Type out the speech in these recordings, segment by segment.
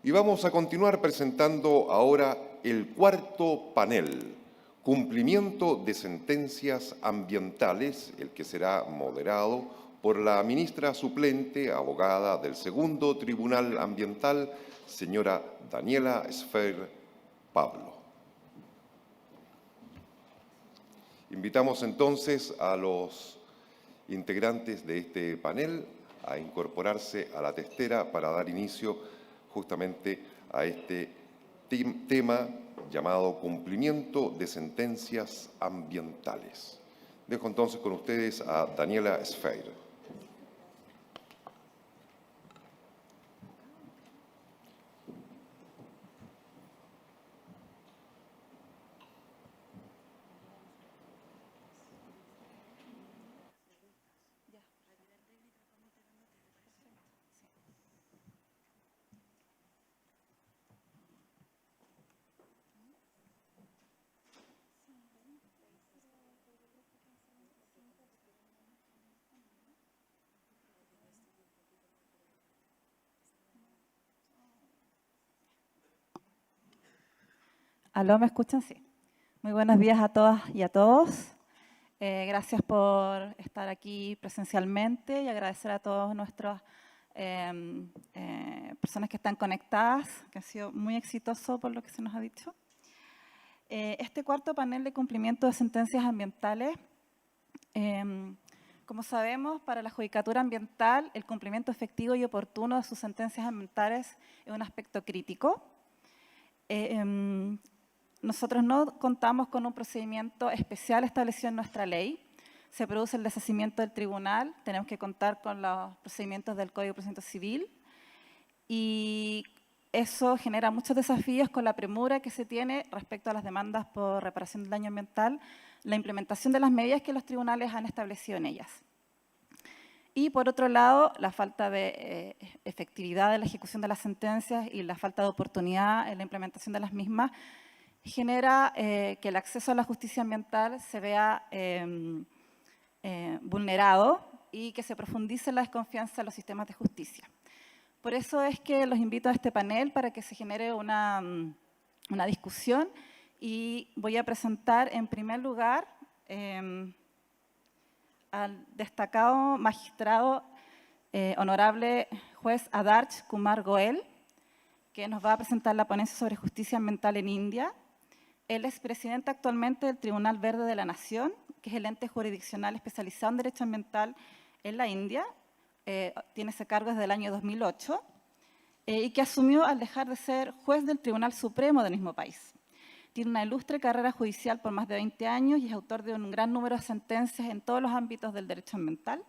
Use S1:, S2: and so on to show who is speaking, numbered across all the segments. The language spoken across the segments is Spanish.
S1: Y vamos a continuar presentando ahora el cuarto panel, cumplimiento de sentencias ambientales, el que será moderado por la ministra suplente, abogada del Segundo Tribunal Ambiental, señora Daniela Sfer Pablo. Invitamos entonces a los integrantes de este panel a incorporarse a la testera para dar inicio justamente a este tema llamado cumplimiento de sentencias ambientales. Dejo entonces con ustedes a Daniela Sfer.
S2: ¿Aló, me escuchan? Sí. Muy buenos días a todas y a todos. Gracias por estar aquí presencialmente y agradecer a todas nuestras personas que están conectadas, que ha sido muy exitoso por lo que se nos ha dicho. Este cuarto panel de cumplimiento de sentencias ambientales, como sabemos, para la judicatura ambiental, el cumplimiento efectivo y oportuno de sus sentencias ambientales es un aspecto crítico. Nosotros no contamos con un procedimiento especial establecido en nuestra ley. Se produce el deshacimiento del tribunal, tenemos que contar con los procedimientos del Código de Procedimiento Civil y eso genera muchos desafíos con la premura que se tiene respecto a las demandas por reparación del daño ambiental, la implementación de las medidas que los tribunales han establecido en ellas. Y por otro lado, la falta de efectividad de la ejecución de las sentencias y la falta de oportunidad en la implementación de las mismas genera que el acceso a la justicia ambiental se vea vulnerado y que se profundice la desconfianza en los sistemas de justicia. Por eso es que los invito a este panel para que se genere una discusión y voy a presentar en primer lugar al destacado magistrado honorable juez Adarsh Kumar Goel, que nos va a presentar la ponencia sobre justicia ambiental en India. Él es presidente actualmente del Tribunal Verde de la Nación, que es el ente jurisdiccional especializado en derecho ambiental en la India. Tiene ese cargo desde el año 2008 y que asumió al dejar de ser juez del Tribunal Supremo del mismo país. Tiene una ilustre carrera judicial por más de 20 años y es autor de un gran número de sentencias en todos los ámbitos del derecho ambiental.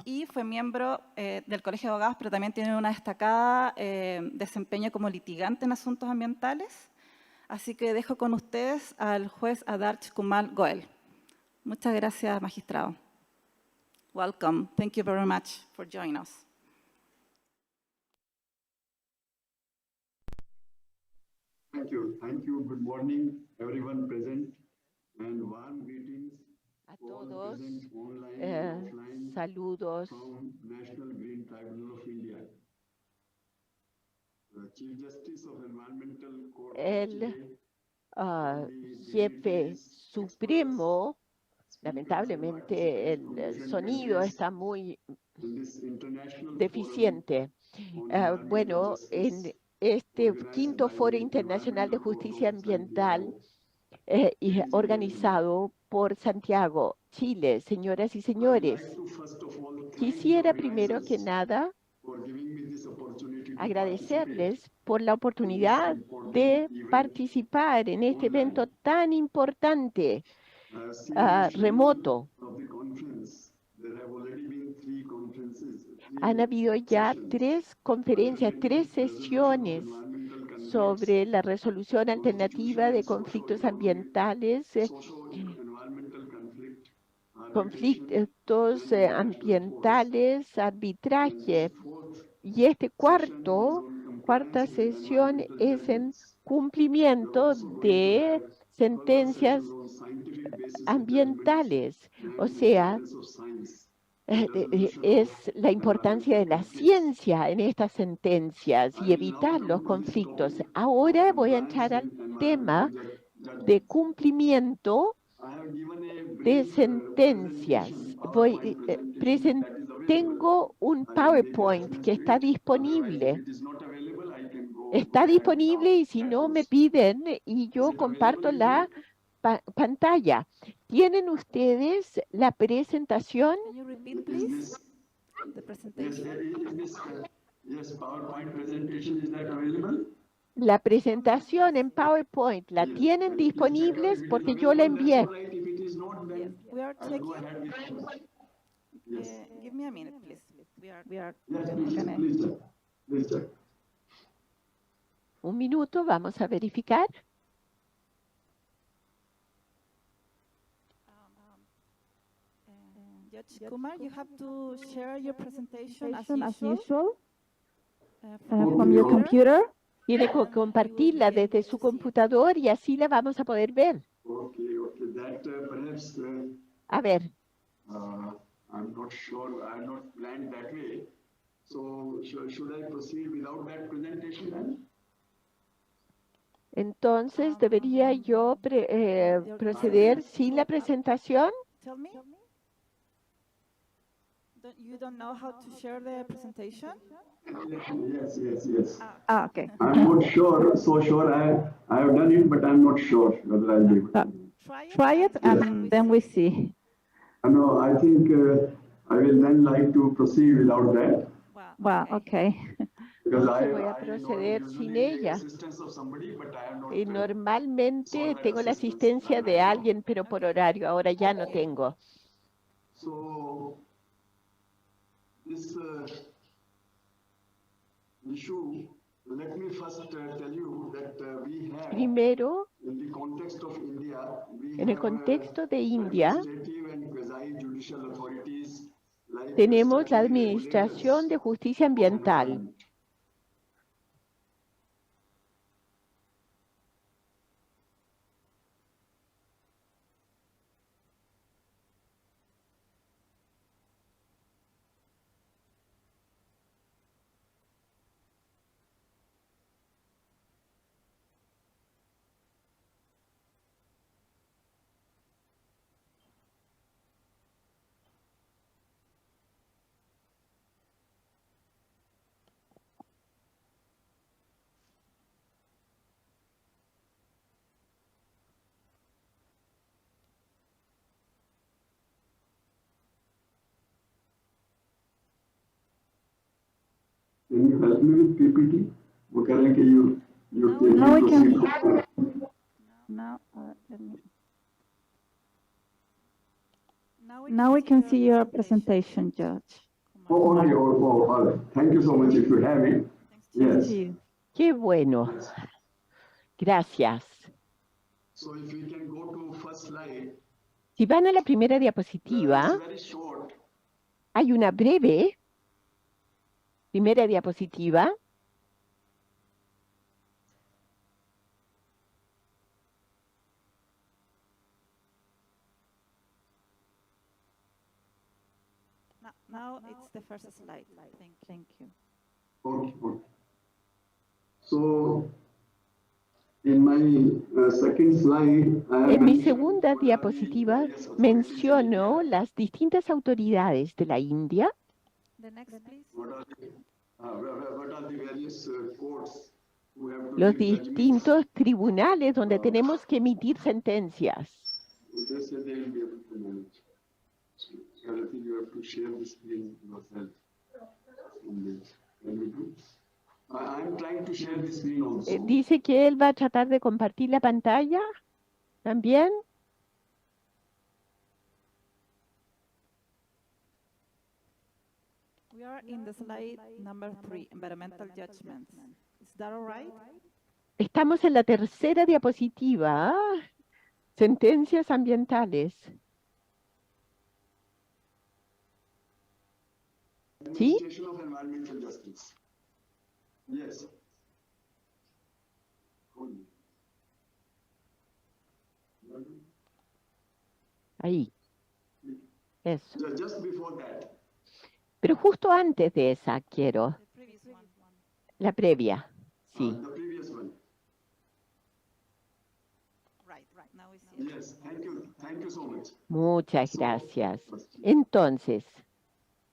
S2: Y fue miembro del Colegio de Abogados, pero también tiene una destacada desempeño como litigante en asuntos ambientales. Así que dejo con ustedes al juez Adarsh Kumar Goel. Muchas gracias, magistrado. Welcome. Thank you very much for joining us.
S3: Thank you. Thank you. Good morning, everyone present, and warm greetings
S4: A todos,
S3: saludos
S4: saludos.
S3: from National Green Tribunal of India. The Chief Justice of Environmental Court of
S4: El
S3: Chile,
S4: jefe supremo, lamentablemente el sonido está muy
S3: in this international
S4: deficiente. Bueno, en este quinto Foro Internacional de Justicia Ambiental organizado por Santiago, Chile, señoras y señores, quisiera primero que nada agradecerles por la oportunidad de participar en este evento tan importante, remoto. Han habido ya 3 conferencias, 3 sesiones sobre la resolución alternativa de conflictos ambientales, conflictos ambientales, arbitraje. Y este cuarta sesión es en cumplimiento de sentencias ambientales, o sea, es la importancia de la ciencia en estas sentencias y evitar los conflictos. Ahora voy a entrar al tema de cumplimiento de sentencias. Tengo un PowerPoint que está disponible. Está disponible y si no me piden y yo comparto la pantalla. ¿Tienen ustedes la presentación?
S2: Can you repeat, please, the presentation?
S3: Yes, PowerPoint presentation, is that available?
S4: La presentación en PowerPoint, ¿la tienen disponibles? Porque yo la envié.
S2: Yes, we are checking.
S3: Yes.
S2: Give me a minute, please. We are
S3: Yes,
S2: gonna-
S3: please check. Please check.
S4: Un minuto, vamos a verificar.
S2: Judge Kumar, you have to share your presentation as usual
S3: from your
S2: computer.
S4: Tiene que compartirla desde su computador y así la vamos a poder ver.
S3: Okay, okay. That perhaps
S4: A ver,
S3: I'm not sure. I have not planned that way. So should I proceed without that presentation then?
S4: entonces debería yo proceder sin la presentación.
S2: Tell me. You don't know how to share the presentation?
S3: Yes.
S2: Okay.
S3: I'm not sure. So sure I have done it, but I'm not sure whether I'll be able to.
S2: Try it and then we see.
S3: No, I think I will then like to proceed without that.
S2: Wow, okay.
S3: Because
S4: Entonces voy a proceder sin ella.
S3: Assistance of somebody, but I have not.
S4: Y normalmente tengo la asistencia de alguien, pero por horario. Ahora ya no tengo.
S3: So this issue, let me first tell you that we have,
S4: Primero,
S3: in the context of India, we
S4: en el
S3: have,
S4: contexto de India,
S3: administrative and quasi-judicial authorities like
S4: tenemos la
S3: statutory
S4: Administración de Justicia Ambiental.
S3: regulators. Can you help me with PPT? वो कह रहे हैं कि you
S2: Now we can-
S3: proceed.
S2: Now, let me. Now we can see your presentation, Judge.
S3: Oh, okay. All right. Thank you so much if you have it. Yes.
S4: Qué bueno. Gracias.
S3: So if we can go to first slide.
S4: Si van a la primera
S3: It's
S4: diapositiva,
S3: very short.
S4: hay una breve primera diapositiva.
S2: Now it's the first slide. Thank you.
S3: Okay. So, in my second slide, I have
S4: En mi
S3: mentioned
S4: segunda
S3: what are the
S4: diapositiva
S3: various authorities
S4: menciono
S3: in India,
S4: las distintas autoridades de la India,
S2: The next, please.
S3: what are the various courts who have to
S4: los
S3: give judgments.
S4: distintos tribunales donde tenemos que emitir sentencias.
S3: They say they will be able to manage. So I think you have to share the screen yourself. Can we do? I'm trying to share the screen also.
S4: Dice que él va a tratar de compartir la pantalla también.
S2: We are in the slide number 3, environmental judgments. Is that all right?
S4: Estamos en la tercera diapositiva, sentencias ambientales. ¿Sí?
S3: Administration of environmental justice. Yes.
S4: Ahí. Eso.
S3: Just before that,
S4: Pero justo antes de esa quiero, la previa. Sí.
S3: The previous one. Yes, thank you so much.
S4: Muchas gracias. Entonces,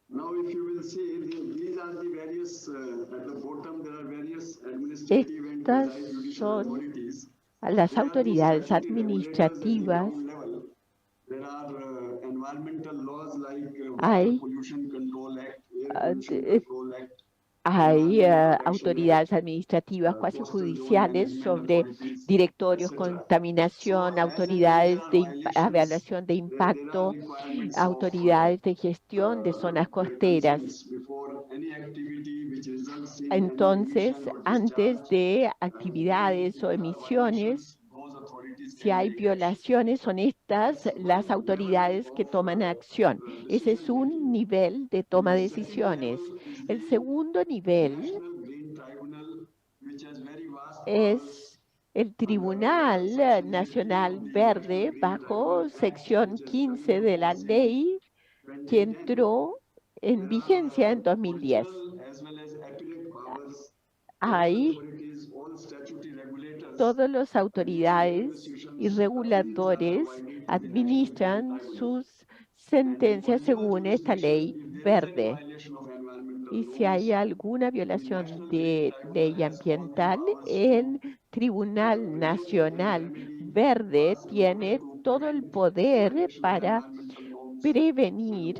S3: Now, if you will see, these are the various, at the bottom, there are various administrative and
S4: estas
S3: quasi-judicial
S4: son
S3: authorities.
S4: las
S3: They are the
S4: autoridades
S3: statutory regulators at the
S4: administrativas.
S3: ground level. There are environmental laws like
S4: Hay,
S3: Water Pollution Control Act, Air
S4: ah,
S3: Pollution
S4: de-
S3: Control Act,
S4: hay
S3: Environment Protection
S4: autoridades
S3: Act,
S4: administrativas cuasi
S3: Coastal Zone
S4: judiciales
S3: Management
S4: sobre
S3: Authorities,
S4: directorios,
S3: etc.
S4: contaminación,
S3: So, as and when there
S4: autoridades
S3: are
S4: de
S3: violations,
S4: evaluación de
S3: there are
S4: impacto,
S3: requirements of
S4: autoridades de gestión de zonas costeras.
S3: before any activity which results in
S4: Entonces,
S3: any emission or
S4: antes
S3: discharge,
S4: de actividades o emisiones,
S3: those authorities
S4: si
S3: can
S4: hay
S3: take action.
S4: violaciones, son estas las autoridades que toman acción. Ese es un nivel de toma de decisiones. El segundo nivel
S3: National Green Tribunal, which has very vast powers,
S4: es el Tribunal Nacional Verde bajo sección 15 de la ley que entró en vigencia en 2010.
S3: as well as appellate powers.
S4: Hay
S3: Authorities, all statutory regulators,
S4: todas las autoridades y reguladores administran sus sentencias según esta ley verde.
S3: violation of environmental
S4: Y si hay alguna violación de ley ambiental, el Tribunal Nacional Verde tiene todo el poder para prevenir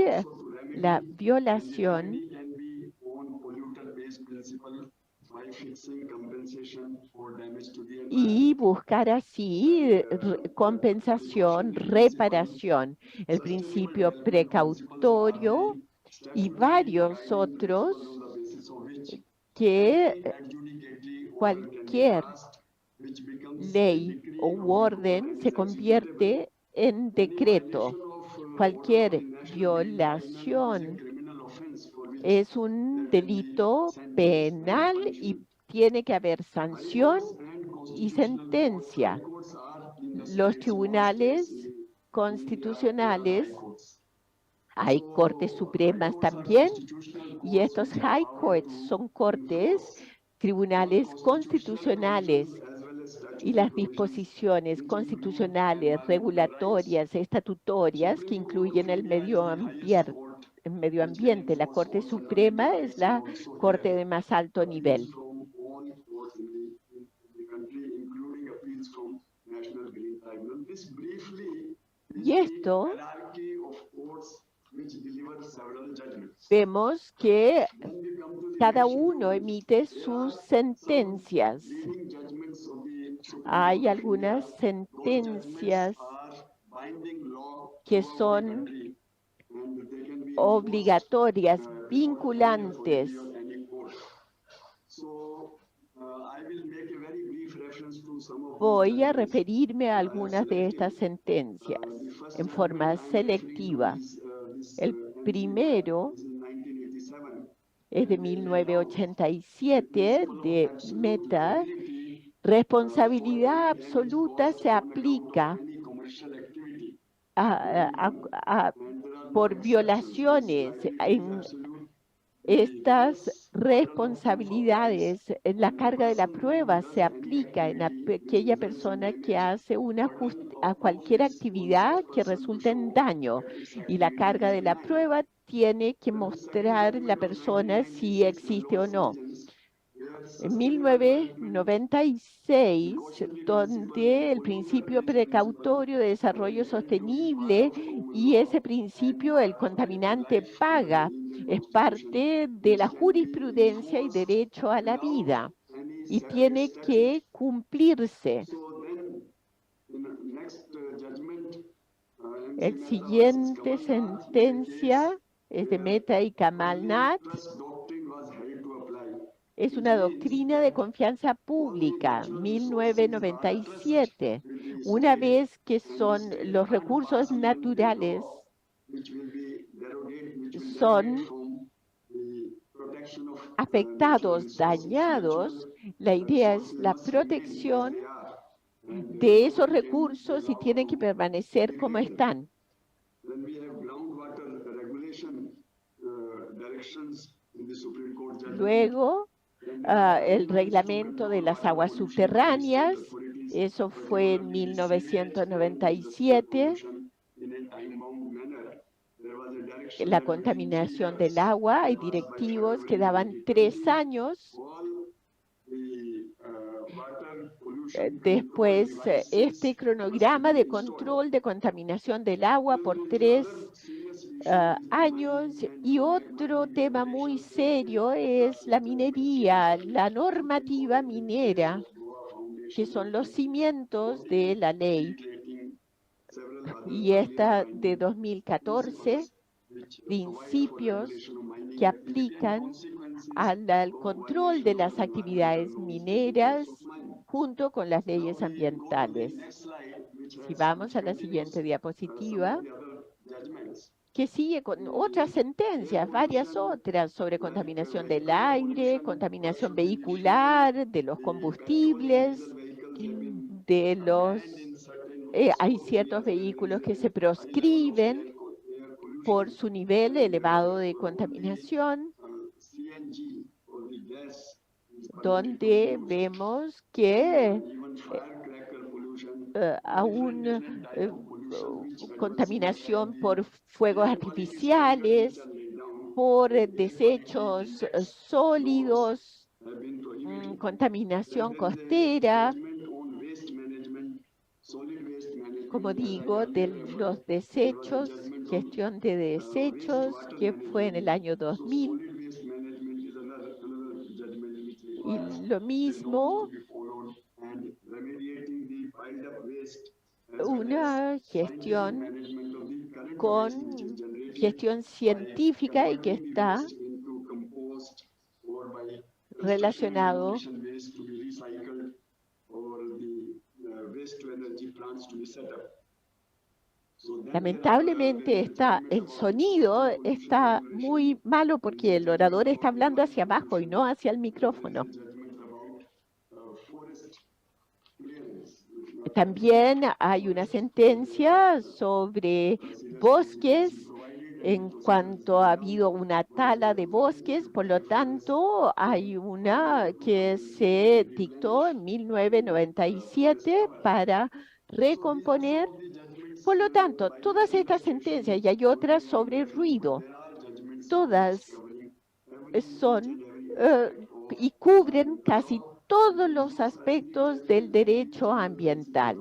S4: la violación
S3: can be on polluter-based principle by fixing compensation for damage to the
S4: y buscar así compensación, reparación, el principio precautorio y varios otros que cualquier ley o orden se convierte en decreto. Cualquier violación es un delito penal y tiene que haber sanción y sentencia. Los tribunales constitucionales, hay cortes supremas también, y estos high courts son cortes, tribunales constitucionales, y las disposiciones constitucionales, regulatorias, estatutarias que incluyen el medio ambiente. La Corte Suprema es la corte de más alto nivel. Y esto vemos que cada uno emite sus sentencias. Hay algunas sentencias que son obligatorias, vinculantes. Voy a referirme a algunas de estas sentencias en forma selectiva. El primero es de 1987 de Meta. Responsabilidad absoluta se aplica por violaciones. En estas responsabilidades, la carga de la prueba se aplica en aquella persona que hace a cualquier actividad que resulte en daño, y la carga de la prueba tiene que mostrar la persona si existe o no. En 1996, donde el principio precautorio de desarrollo sostenible y ese principio, el contaminante paga, es parte de la jurisprudencia y derecho a la vida y tiene que cumplirse. El siguiente sentencia es de Mehta y Kamal Nath. Es una doctrina de confianza pública, 1997. Una vez que son los recursos naturales, son afectados, dañados, la idea es la protección de esos recursos y tienen que permanecer como están. Luego, el reglamento de las aguas subterráneas, eso fue en 1997. La contaminación del agua, hay directivos que daban 3 años. Después, este cronograma de control de contaminación del agua por 3 años. Y otro tema muy serio es la minería, la normativa minera, que son los cimientos de la ley. Y esta de 2014, principios que aplican al control de las actividades mineras junto con las leyes ambientales. Si vamos a la siguiente diapositiva, que sigue con otras sentencias, varias otras, sobre contaminación del aire, contaminación vehicular, de los combustibles, de los... hay ciertos vehículos que se proscriben por su nivel elevado de contaminación, donde vemos que aún contaminación por fuegos artificiales, por desechos sólidos, contaminación costera, como digo, de los desechos, gestión de desechos, que fue en el año 2000. Y lo mismo, una gestión con gestión científica y que está relacionado lamentablemente el sonido está muy malo porque el orador está hablando hacia abajo y no hacia el micrófono. También hay una sentencia sobre bosques en cuanto ha habido una tala de bosques, por lo tanto hay una que se dictó en 1997 para recomponer. Por lo tanto, todas estas sentencias, y hay otras sobre ruido, todas son y cubren casi todos los aspectos del derecho ambiental.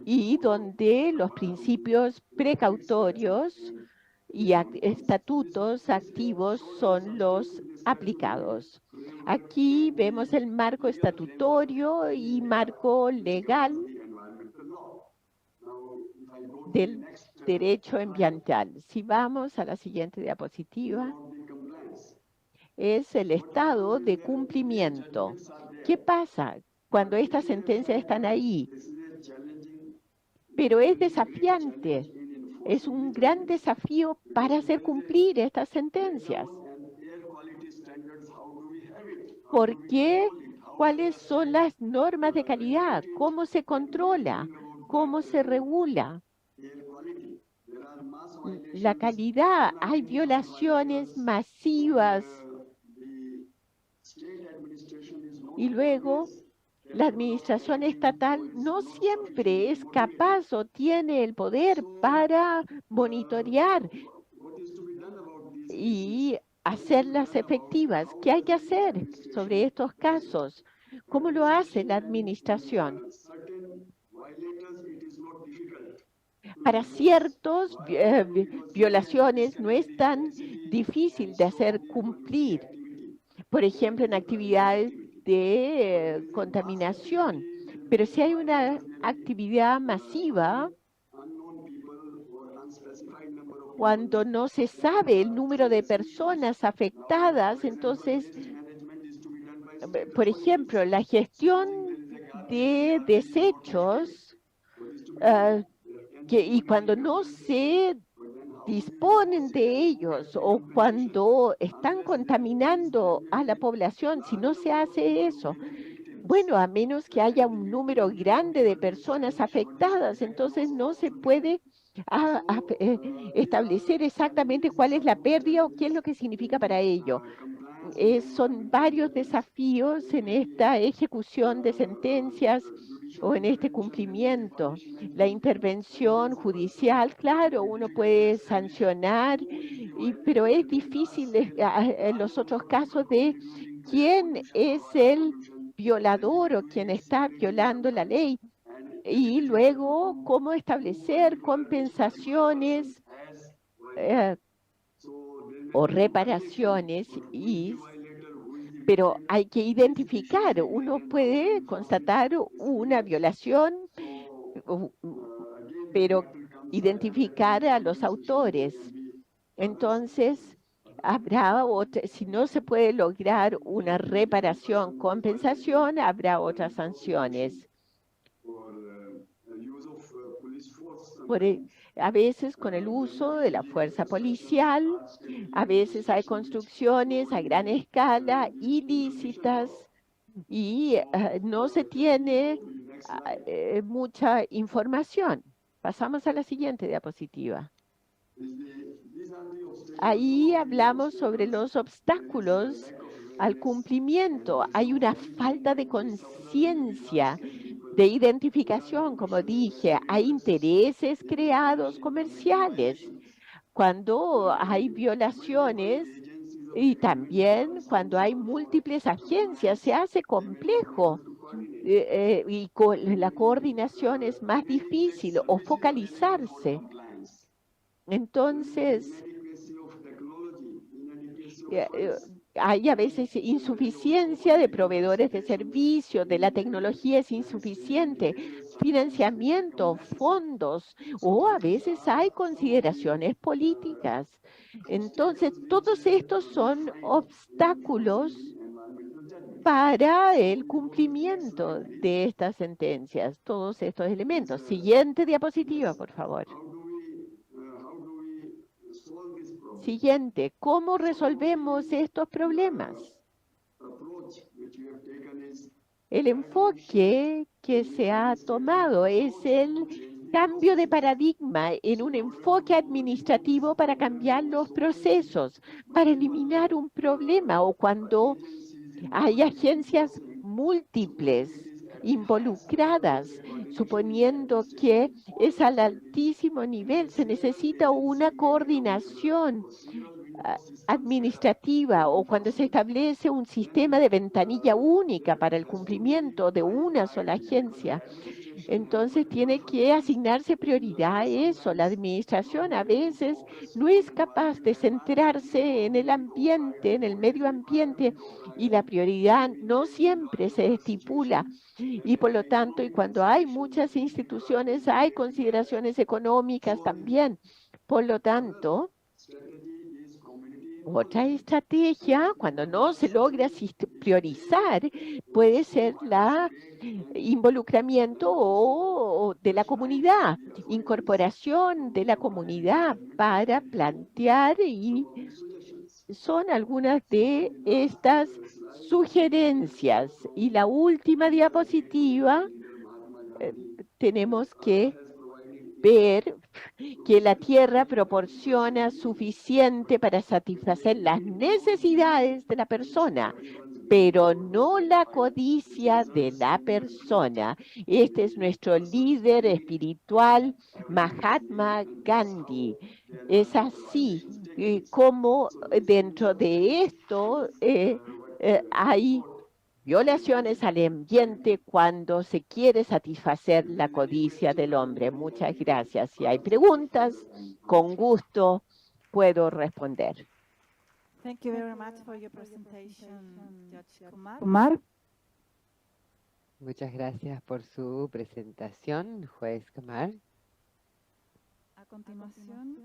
S4: Y donde los principios precautorios y estatutos activos son los aplicados. Aquí vemos el marco estatutario y marco legal del derecho ambiental. Si vamos a la siguiente diapositiva, es el estado de cumplimiento. ¿Qué pasa cuando estas sentencias están ahí? Pero es desafiante, es un gran desafío para hacer cumplir estas sentencias. ¿Por qué? ¿Cuáles son las normas de calidad? ¿Cómo se controla? ¿Cómo se regula? La calidad, hay violaciones masivas. Y luego, la administración estatal no siempre es capaz o tiene el poder para monitorear y hacerlas efectivas. ¿Qué hay que hacer sobre estos casos? ¿Cómo lo hace la administración? Para ciertas violaciones no es tan difícil de hacer cumplir. Por ejemplo, en actividades de contaminación. Pero si hay una actividad masiva, cuando no se sabe el número de personas afectadas, entonces, por ejemplo, la gestión de desechos, y cuando no se disponen de ellos o cuando están contaminando a la población, si no se hace eso, bueno, a menos que haya un número grande de personas afectadas, entonces no se puede establecer exactamente cuál es la pérdida o qué es lo que significa para ello. Son varios desafíos en esta ejecución de sentencias o en este cumplimiento. La intervención judicial, claro, uno puede sancionar, pero es difícil en los otros casos de quién es el violador o quien está violando la ley. Y luego, cómo establecer compensaciones o reparaciones, pero hay que identificar, uno puede constatar una violación, pero identificar a los autores. Entonces, habrá otra, si no se puede lograr una reparación, compensación, habrá otras sanciones. A veces con el uso de la fuerza policial, a veces hay construcciones a gran escala ilícitas y no se tiene mucha información. Pasamos a la siguiente diapositiva. Ahí hablamos sobre los obstáculos al cumplimiento. Hay una falta de conciencia, de identificación, como dije. Hay intereses creados comerciales. Cuando hay violaciones y también cuando hay múltiples agencias, se hace complejo y la coordinación es más difícil o focalizarse. Entonces, hay a veces insuficiencia de proveedores de servicios, de la tecnología es insuficiente, financiamiento, fondos, o a veces hay consideraciones políticas. Entonces, todos estos son obstáculos para el cumplimiento de estas sentencias, todos estos elementos. Siguiente diapositiva, por favor. Siguiente, ¿cómo resolvemos estos problemas? El enfoque que se ha tomado es el cambio de paradigma en un enfoque administrativo para cambiar los procesos, para eliminar un problema o cuando hay agencias múltiples involucradas, suponiendo que es al altísimo nivel, se necesita una coordinación administrativa o cuando se establece un sistema de ventanilla única para el cumplimiento de una sola agencia. Entonces tiene que asignarse prioridad a eso. La administración a veces no es capaz de centrarse en el ambiente, en el medio ambiente, y la prioridad no siempre se estipula. Y por lo tanto, y cuando hay muchas instituciones, hay consideraciones económicas también. Por lo tanto, otra estrategia, cuando no se logra priorizar, puede ser la involucramiento o de la comunidad, incorporación de la comunidad para plantear y son algunas de estas sugerencias. Y la última diapositiva, tenemos que ver que la tierra proporciona suficiente para satisfacer las necesidades de la persona, pero no la codicia de la persona. Este es nuestro líder espiritual, Mahatma Gandhi. Es así como dentro de esto hay violaciones al ambiente cuando se quiere satisfacer la codicia del hombre. Muchas gracias. Si hay preguntas, con gusto puedo responder.
S2: Thank you very much for your presentation, Judge
S5: Kumar.
S6: Muchas gracias por su presentación, juez Kumar.
S2: A continuación,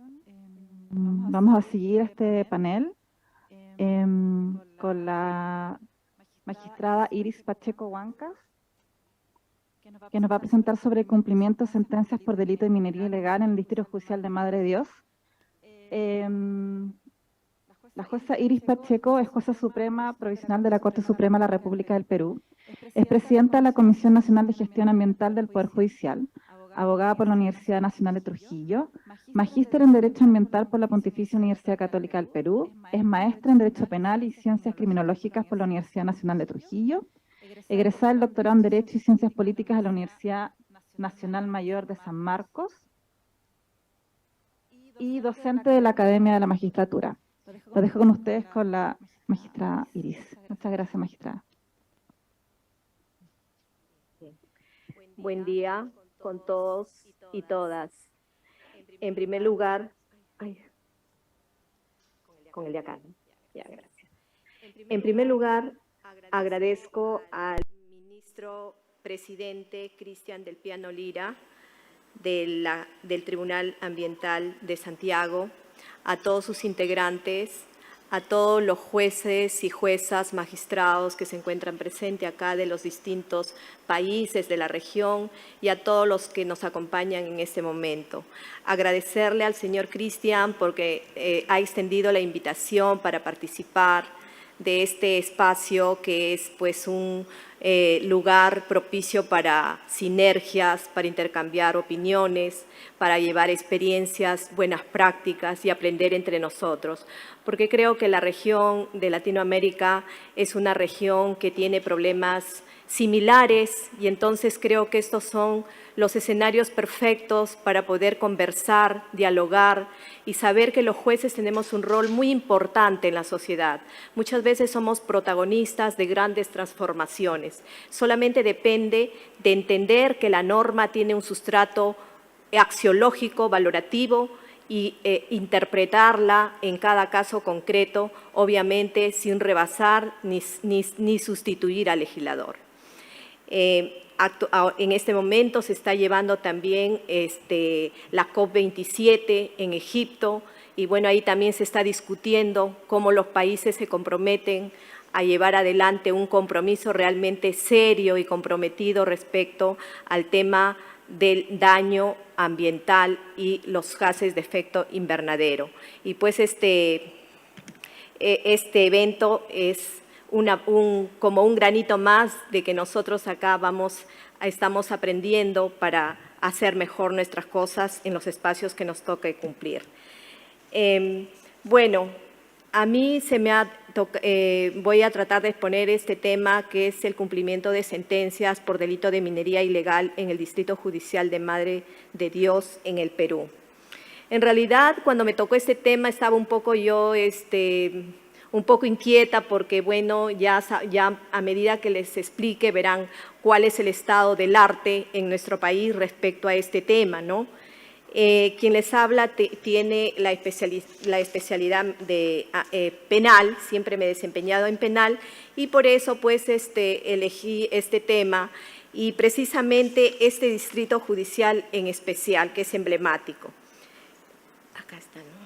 S5: Vamos a seguir este panel con la magistrada Iris Pacheco Huancas, que nos va a presentar sobre cumplimiento de sentencias por delito de minería ilegal en el Distrito Judicial de Madre de Dios. La jueza Iris Pacheco es jueza suprema provisional de la Corte Suprema de la República del Perú. Es presidenta de la Comisión Nacional de Gestión Ambiental del Poder Judicial, abogada por la Universidad Nacional de Trujillo, magíster en Derecho Ambiental por la Pontificia Universidad Católica del Perú, es maestra en Derecho Penal y Ciencias Criminológicas por la Universidad Nacional de Trujillo, egresada del doctorado en Derecho y Ciencias Políticas de la Universidad Nacional Mayor de San Marcos y docente de la Academia de la Magistratura. Lo dejo con ustedes con la magistrada Iris. Muchas gracias, magistrada.
S7: Buen día con todos y todas. En primer lugar, con el de acá, ¿no? Ya, gracias. En primer lugar, agradezco al ministro presidente Cristian del Piano Lira del Tribunal Ambiental de Santiago, a todos sus integrantes, a todos los jueces y juezas, magistrados que se encuentran presentes acá de los distintos países de la región y a todos los que nos acompañan en este momento. Agradecerle al señor Cristian porque ha extendido la invitación para participar de este espacio que es pues un lugar propicio para sinergias, para intercambiar opiniones, para llevar experiencias, buenas prácticas y aprender entre nosotros. Porque creo que la región de Latinoamérica es una región que tiene problemas similares y entonces creo que estos son los escenarios perfectos para poder conversar, dialogar y saber que los jueces tenemos un rol muy importante en la sociedad. Muchas veces somos protagonistas de grandes transformaciones. Solamente depende de entender que la norma tiene un sustrato axiológico, valorativo, y interpretarla en cada caso concreto, obviamente sin rebasar ni sustituir al legislador. En este momento se está llevando también la COP27 en Egipto y bueno, ahí también se está discutiendo cómo los países se comprometen a llevar adelante un compromiso realmente serio y comprometido respecto al tema del daño ambiental y los gases de efecto invernadero. Y pues este evento es como un granito más de que nosotros acá estamos aprendiendo para hacer mejor nuestras cosas en los espacios que nos toque cumplir. Bueno, a mí voy a tratar de exponer este tema que es el cumplimiento de sentencias por delito de minería ilegal en el Distrito Judicial de Madre de Dios en el Perú. En realidad, cuando me tocó este tema estaba un poco yo un poco inquieta porque, bueno, ya a medida que les explique verán cuál es el estado del arte en nuestro país respecto a este tema, ¿no? Quien les habla tiene la especialidad de penal, siempre me he desempeñado en penal y por eso pues elegí este tema y precisamente este distrito judicial en especial que es emblemático. Acá está, ¿no?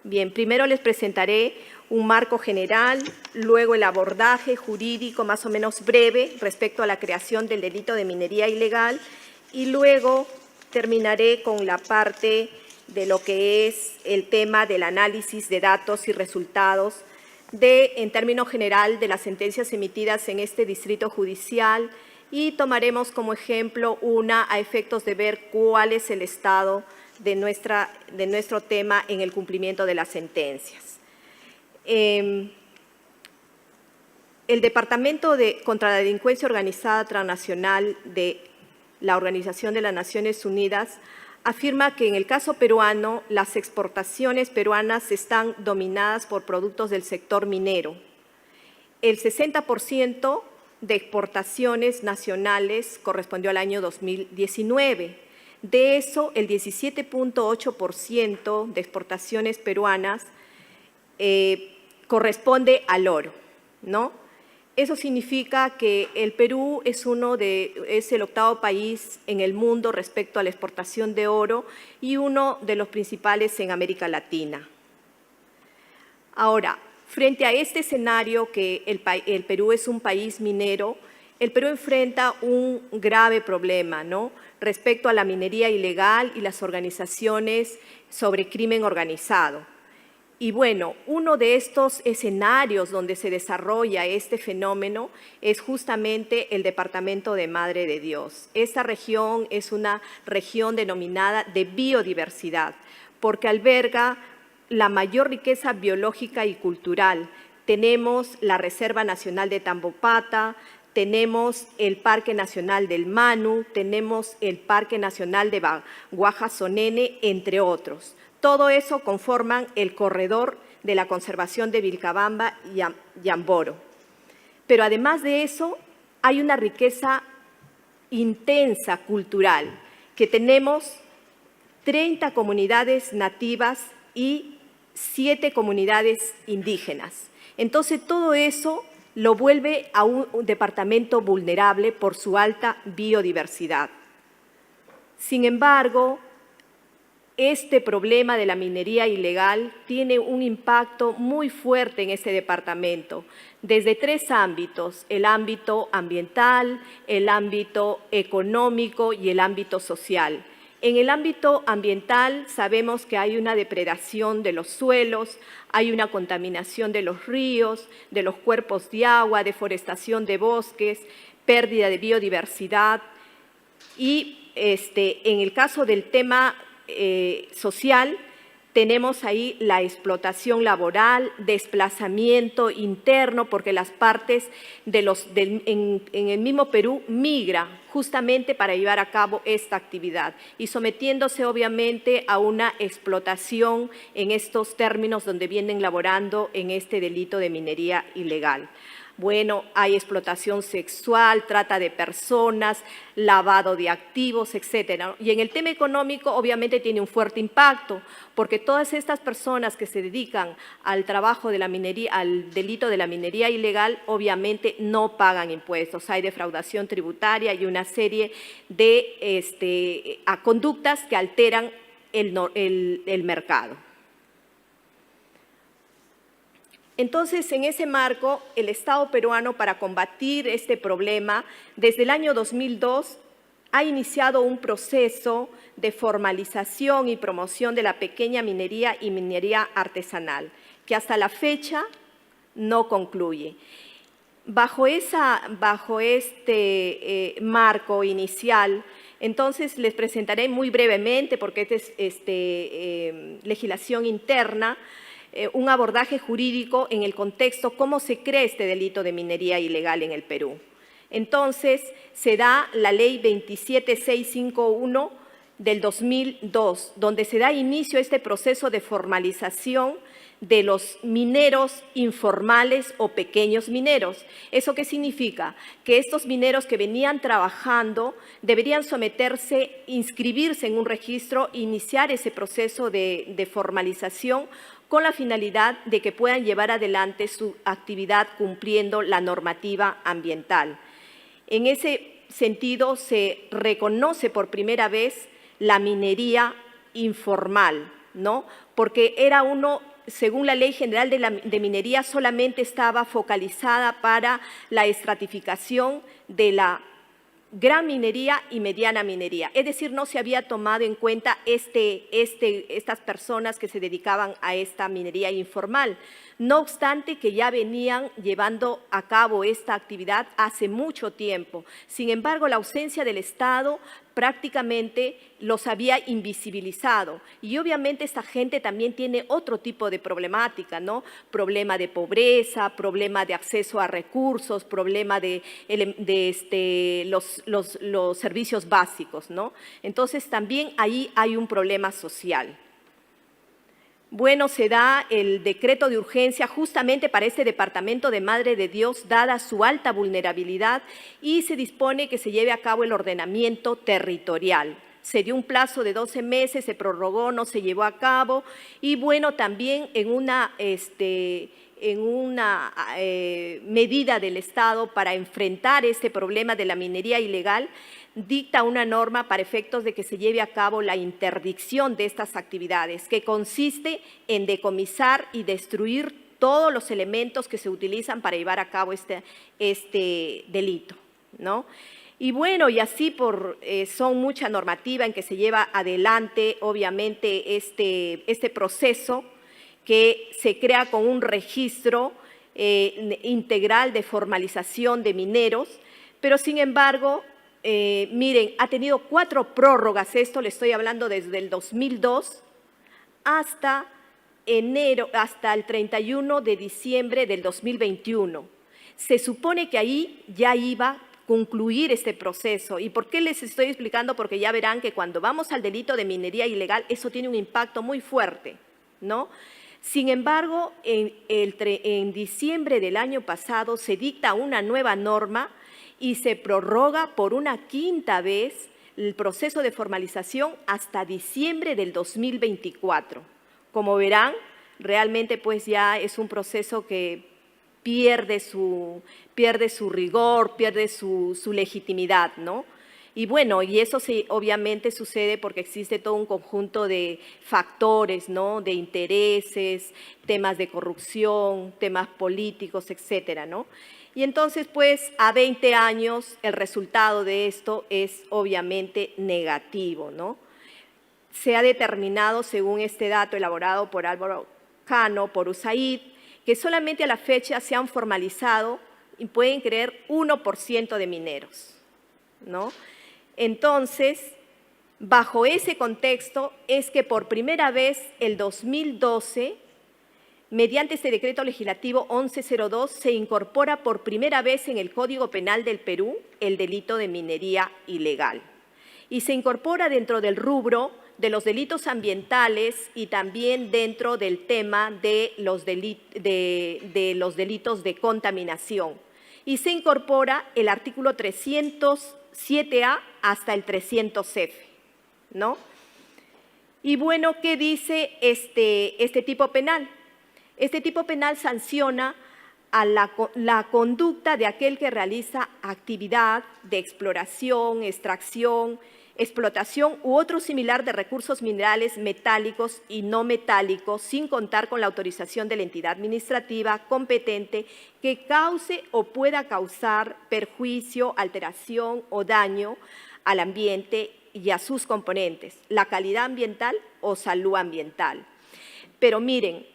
S7: Bien, primero les presentaré un marco general, luego el abordaje jurídico más o menos breve respecto a la creación del delito de minería ilegal y luego terminaré con la parte de lo que es el tema del análisis de datos y resultados en términos general de las sentencias emitidas en este distrito judicial y tomaremos como ejemplo una a efectos de ver cuál es el estado de nuestro tema en el cumplimiento de las sentencias. El Departamento contra la Delincuencia Organizada Transnacional de la Organización de las Naciones Unidas afirma que en el caso peruano las exportaciones peruanas están dominadas por productos del sector minero. El 60% de exportaciones nacionales correspondió al año 2019. De eso, el 17.8% de exportaciones peruanas corresponde al oro, ¿no? Eso significa que el Perú es el 8º país en el mundo respecto a la exportación de oro y uno de los principales en América Latina. Ahora, frente a este escenario que el Perú es un país minero, el Perú enfrenta un grave problema, ¿no?, respecto a la minería ilegal y las organizaciones sobre crimen organizado. Y bueno, uno de estos escenarios donde se desarrolla este fenómeno es justamente el Departamento de Madre de Dios. Esta región es una región denominada de biodiversidad, porque alberga la mayor riqueza biológica y cultural. Tenemos la Reserva Nacional de Tambopata, tenemos el Parque Nacional del Manu, tenemos el Parque Nacional de Guaja-Sonene, entre otros. Todo eso conforman el corredor de la conservación de Vilcabamba y Amboro. Pero además de eso, hay una riqueza intensa cultural, que tenemos 30 comunidades nativas y 7 comunidades indígenas. Entonces, todo eso lo vuelve a un departamento vulnerable por su alta biodiversidad. Sin embargo, este problema de la minería ilegal tiene un impacto muy fuerte en este departamento, desde 3 ámbitos: el ámbito ambiental, el ámbito económico y el ámbito social. En el ámbito ambiental sabemos que hay una depredación de los suelos, hay una contaminación de los ríos, de los cuerpos de agua, deforestación de bosques, pérdida de biodiversidad. Y en el caso del tema social, tenemos ahí la explotación laboral, desplazamiento interno, porque las partes en el mismo Perú migra justamente para llevar a cabo esta actividad y sometiéndose obviamente a una explotación en estos términos donde vienen laborando en este delito de minería ilegal. Bueno, hay explotación sexual, trata de personas, lavado de activos, etcétera. Y en el tema económico, obviamente, tiene un fuerte impacto, porque todas estas personas que se dedican al trabajo de la minería, al delito de la minería ilegal, obviamente no pagan impuestos. Hay defraudación tributaria y una serie de conductas que alteran el mercado. Entonces, en ese marco, el Estado peruano, para combatir este problema, desde el año 2002 ha iniciado un proceso de formalización y promoción de la pequeña minería y minería artesanal, que hasta la fecha no concluye. Bajo este marco inicial, entonces les presentaré muy brevemente, porque esta es legislación interna, un abordaje jurídico en el contexto cómo se crea este delito de minería ilegal en el Perú. Entonces, se da la Ley 27651 del 2002, donde se da inicio a este proceso de formalización de los mineros informales o pequeños mineros. ¿Eso qué significa? Que estos mineros que venían trabajando deberían someterse, inscribirse en un registro, iniciar ese proceso de formalización con la finalidad de que puedan llevar adelante su actividad cumpliendo la normativa ambiental. En ese sentido, se reconoce por primera vez la minería informal, ¿no? Porque era según la Ley General de Minería, solamente estaba focalizada para la estratificación de la gran minería y mediana minería. Es decir, no se había tomado en cuenta estas personas que se dedicaban a esta minería informal. No obstante que ya venían llevando a cabo esta actividad hace mucho tiempo. Sin embargo, la ausencia del Estado prácticamente los había invisibilizado. Y obviamente esta gente también tiene otro tipo de problemática, ¿no? Problema de pobreza, problema de acceso a recursos, problema de los servicios básicos, ¿no? Entonces también ahí hay un problema social. Bueno, se da el decreto de urgencia justamente para este Departamento de Madre de Dios, dada su alta vulnerabilidad, y se dispone que se lleve a cabo el ordenamiento territorial. Se dio un plazo de 12 meses, se prorrogó, no se llevó a cabo, y bueno, también en una medida del Estado para enfrentar este problema de la minería ilegal, dicta una norma para efectos de que se lleve a cabo la interdicción de estas actividades, que consiste en decomisar y destruir todos los elementos que se utilizan para llevar a cabo este delito, ¿no? Y bueno, y así son mucha normativa en que se lleva adelante, obviamente, este proceso, que se crea con un registro integral de formalización de mineros, pero sin embargo, miren, ha tenido 4 prórrogas, esto le estoy hablando desde el 2002 hasta el 31 de diciembre del 2021. Se supone que ahí ya iba a concluir este proceso. ¿Y por qué les estoy explicando? Porque ya verán que cuando vamos al delito de minería ilegal, eso tiene un impacto muy fuerte, ¿no? Sin embargo, en diciembre del año pasado se dicta una nueva norma y se prorroga por una 5ª vez el proceso de formalización hasta diciembre del 2024. Como verán, realmente pues ya es un proceso que pierde su rigor, pierde su legitimidad, ¿no? Y bueno, y eso obviamente sucede porque existe todo un conjunto de factores, ¿no? De intereses, temas de corrupción, temas políticos, etcétera, ¿no? Y entonces, pues, a 20 años, el resultado de esto es obviamente negativo, ¿no? Se ha determinado, según este dato elaborado por Álvaro Cano, por USAID, que solamente a la fecha se han formalizado, y pueden creer, 1% de mineros, ¿no? Entonces, bajo ese contexto es que por primera vez el 2012, mediante este decreto legislativo 1102, se incorpora por primera vez en el Código Penal del Perú el delito de minería ilegal. Y se incorpora dentro del rubro de los delitos ambientales y también dentro del tema de los delitos de contaminación. Y se incorpora el artículo 307A hasta el 300F, ¿no? Y bueno, ¿qué dice este tipo penal? Este tipo penal sanciona a la conducta de aquel que realiza actividad de exploración, extracción, explotación u otro similar de recursos minerales metálicos y no metálicos sin contar con la autorización de la entidad administrativa competente que cause o pueda causar perjuicio, alteración o daño al ambiente y a sus componentes, la calidad ambiental o salud ambiental. Pero miren,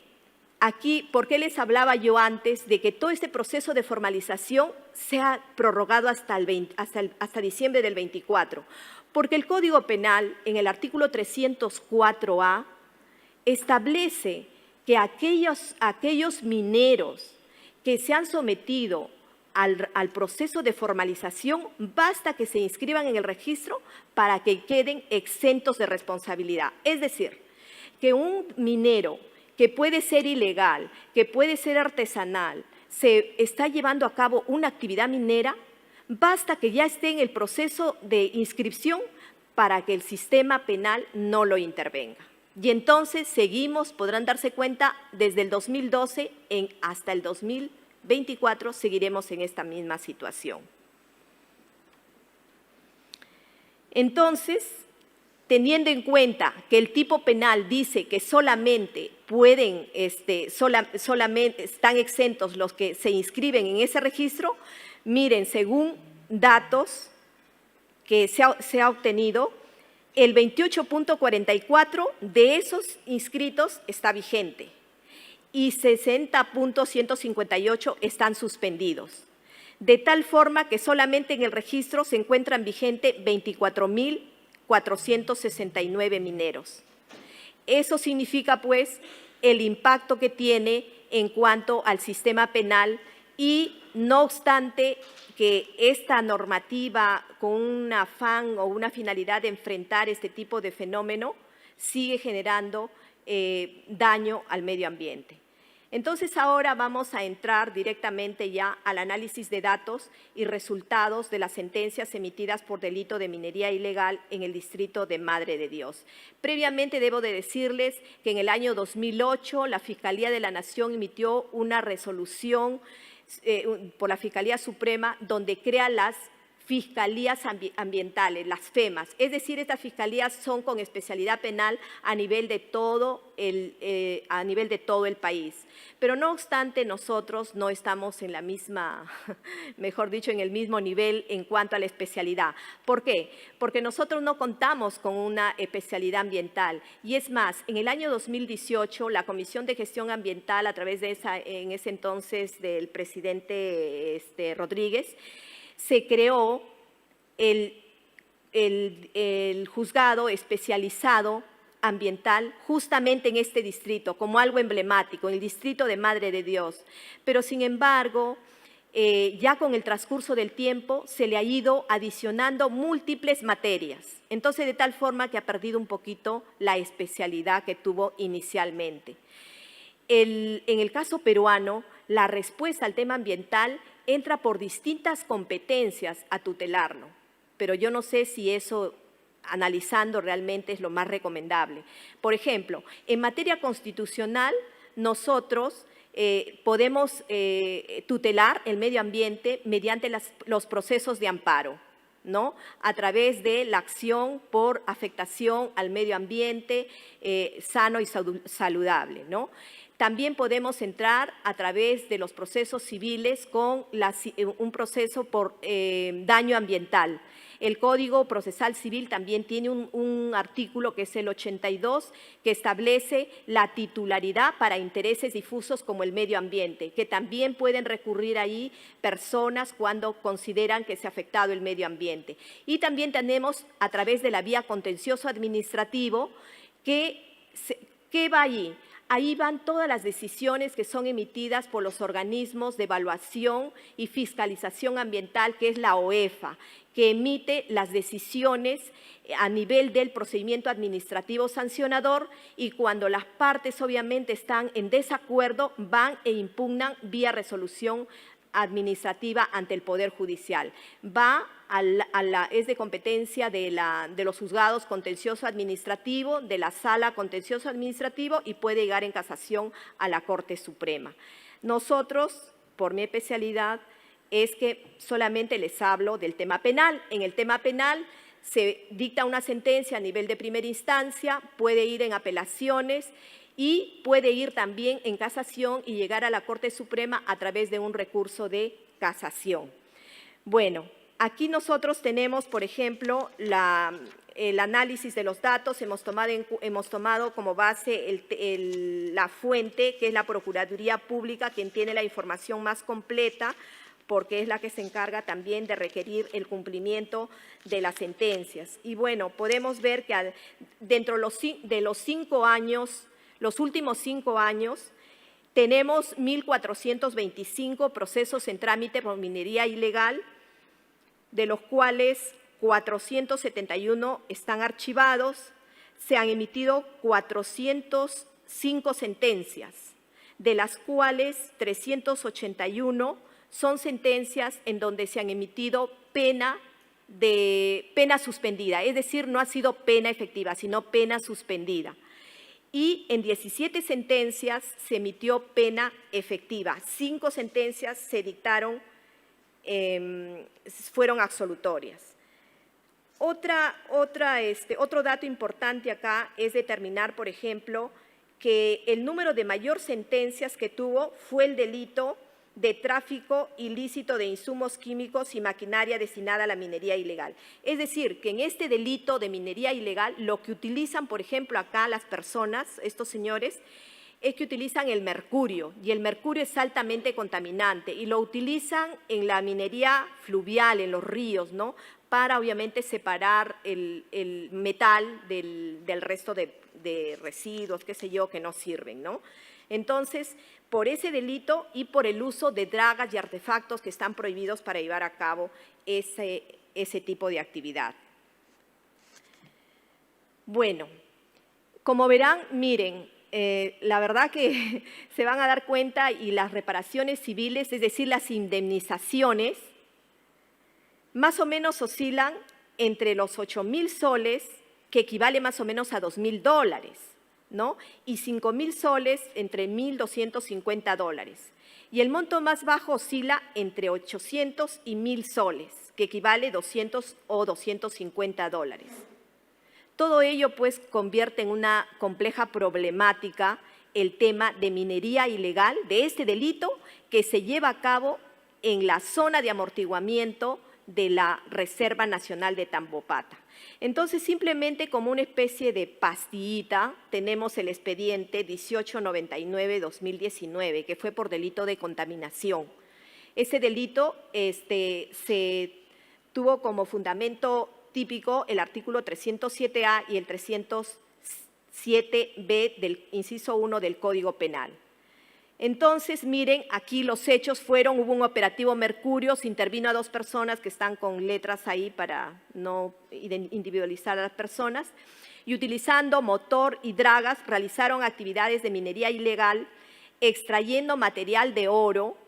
S7: aquí, ¿por qué les hablaba yo antes de que todo este proceso de formalización sea prorrogado hasta diciembre del 24? Porque el Código Penal, en el artículo 304A, establece que aquellos mineros que se han sometido al proceso de formalización, basta que se inscriban en el registro para que queden exentos de responsabilidad. Es decir, que un minero que puede ser ilegal, que puede ser artesanal, se está llevando a cabo una actividad minera, basta que ya esté en el proceso de inscripción para que el sistema penal no lo intervenga. Y entonces seguimos, podrán darse cuenta, desde el 2012 hasta el 2024 seguiremos en esta misma situación. Entonces, teniendo en cuenta que el tipo penal dice que solamente están exentos los que se inscriben en ese registro, miren, según datos que se ha obtenido, el 28.44 de esos inscritos está vigente y 60.158 están suspendidos, de tal forma que solamente en el registro se encuentran vigentes 24.469 mineros. Eso significa, pues, el impacto que tiene en cuanto al sistema penal y, no obstante, que esta normativa con un afán o una finalidad de enfrentar este tipo de fenómeno sigue generando daño al medio ambiente. Entonces, ahora vamos a entrar directamente ya al análisis de datos y resultados de las sentencias emitidas por delito de minería ilegal en el distrito de Madre de Dios. Previamente, debo de decirles que en el año 2008 la Fiscalía de la Nación emitió una resolución por la Fiscalía Suprema donde crea las fiscalías ambientales, las FEMAS. Es decir, estas fiscalías son con especialidad penal a nivel de todo el país. Pero no obstante, nosotros no estamos en la misma, mejor dicho, en el mismo nivel en cuanto a la especialidad. ¿Por qué? Porque nosotros no contamos con una especialidad ambiental. Y es más, en el año 2018, la Comisión de Gestión Ambiental, a través de en ese entonces del presidente Rodríguez, se creó el juzgado especializado ambiental justamente en este distrito, como algo emblemático, en el distrito de Madre de Dios. Pero, sin embargo, ya con el transcurso del tiempo se le ha ido adicionando múltiples materias. Entonces, de tal forma que ha perdido un poquito la especialidad que tuvo inicialmente. En el caso peruano, la respuesta al tema ambiental entra por distintas competencias a tutelarlo, pero yo no sé si eso, analizando, realmente es lo más recomendable. Por ejemplo, en materia constitucional, nosotros podemos tutelar el medio ambiente mediante los procesos de amparo, ¿no? A través de la acción por afectación al medio ambiente sano y saludable, ¿no? También podemos entrar a través de los procesos civiles con un proceso por daño ambiental. El Código Procesal Civil también tiene un artículo, que es el 82, que establece la titularidad para intereses difusos como el medio ambiente, que también pueden recurrir ahí personas cuando consideran que se ha afectado el medio ambiente. Y también tenemos, a través de la vía contencioso administrativo, ¿qué va allí? Ahí van todas las decisiones que son emitidas por los organismos de evaluación y fiscalización ambiental, que es la OEFA, que emite las decisiones a nivel del procedimiento administrativo sancionador, y cuando las partes obviamente están en desacuerdo, van e impugnan vía resolución administrativa ante el Poder Judicial. Es de competencia de los juzgados contencioso administrativo, de la Sala Contencioso Administrativo, y puede llegar en casación a la Corte Suprema. Nosotros, por mi especialidad, es que solamente les hablo del tema penal. En el tema penal se dicta una sentencia a nivel de primera instancia, puede ir en apelaciones y puede ir también en casación y llegar a la Corte Suprema a través de un recurso de casación. Bueno, aquí nosotros tenemos, por ejemplo, el análisis de los datos. Hemos tomado como base la fuente, que es la Procuraduría Pública, quien tiene la información más completa, porque es la que se encarga también de requerir el cumplimiento de las sentencias. Y bueno, podemos ver que dentro de los 5 años, los últimos 5 años, tenemos 1.425 procesos en trámite por minería ilegal, de los cuales 471 están archivados. Se han emitido 405 sentencias, de las cuales 381 son sentencias en donde se han emitido pena suspendida, es decir, no ha sido pena efectiva, sino pena suspendida. Y en 17 sentencias se emitió pena efectiva. 5 sentencias se dictaron, fueron absolutorias. Otro dato importante acá es determinar, por ejemplo, que el número de mayor sentencias que tuvo fue el delito de tráfico ilícito de insumos químicos y maquinaria destinada a la minería ilegal. Es decir, que en este delito de minería ilegal, lo que utilizan, por ejemplo, acá las personas, estos señores, es que utilizan el mercurio, y el mercurio es altamente contaminante, y lo utilizan en la minería fluvial, en los ríos, ¿no?, para obviamente separar el metal del resto de residuos, qué sé yo, que no sirven, ¿no? Entonces, por ese delito y por el uso de dragas y artefactos que están prohibidos para llevar a cabo ese tipo de actividad. Bueno, como verán, miren, la verdad que se van a dar cuenta, y las reparaciones civiles, es decir, las indemnizaciones, más o menos oscilan entre los 8.000 soles, que equivale más o menos a $2.000, ¿no?, y 5.000 soles, entre $1.250. Y el monto más bajo oscila entre 800 y 1.000 soles. que equivale a 200 o 250 dólares. Todo ello, pues, convierte en una compleja problemática el tema de minería ilegal, de este delito que se lleva a cabo en la zona de amortiguamiento de la Reserva Nacional de Tambopata. Entonces, simplemente como una especie de pastillita, tenemos el expediente 1899-2019, que fue por delito de contaminación. Ese delito se tuvo como fundamento típico el artículo 307A y el 307B del inciso 1 del Código Penal. Entonces, miren, aquí los hechos fueron, hubo un operativo Mercurio, se intervino a 2 personas que están con letras ahí para no individualizar a las personas, y utilizando motor y dragas realizaron actividades de minería ilegal, extrayendo material de oro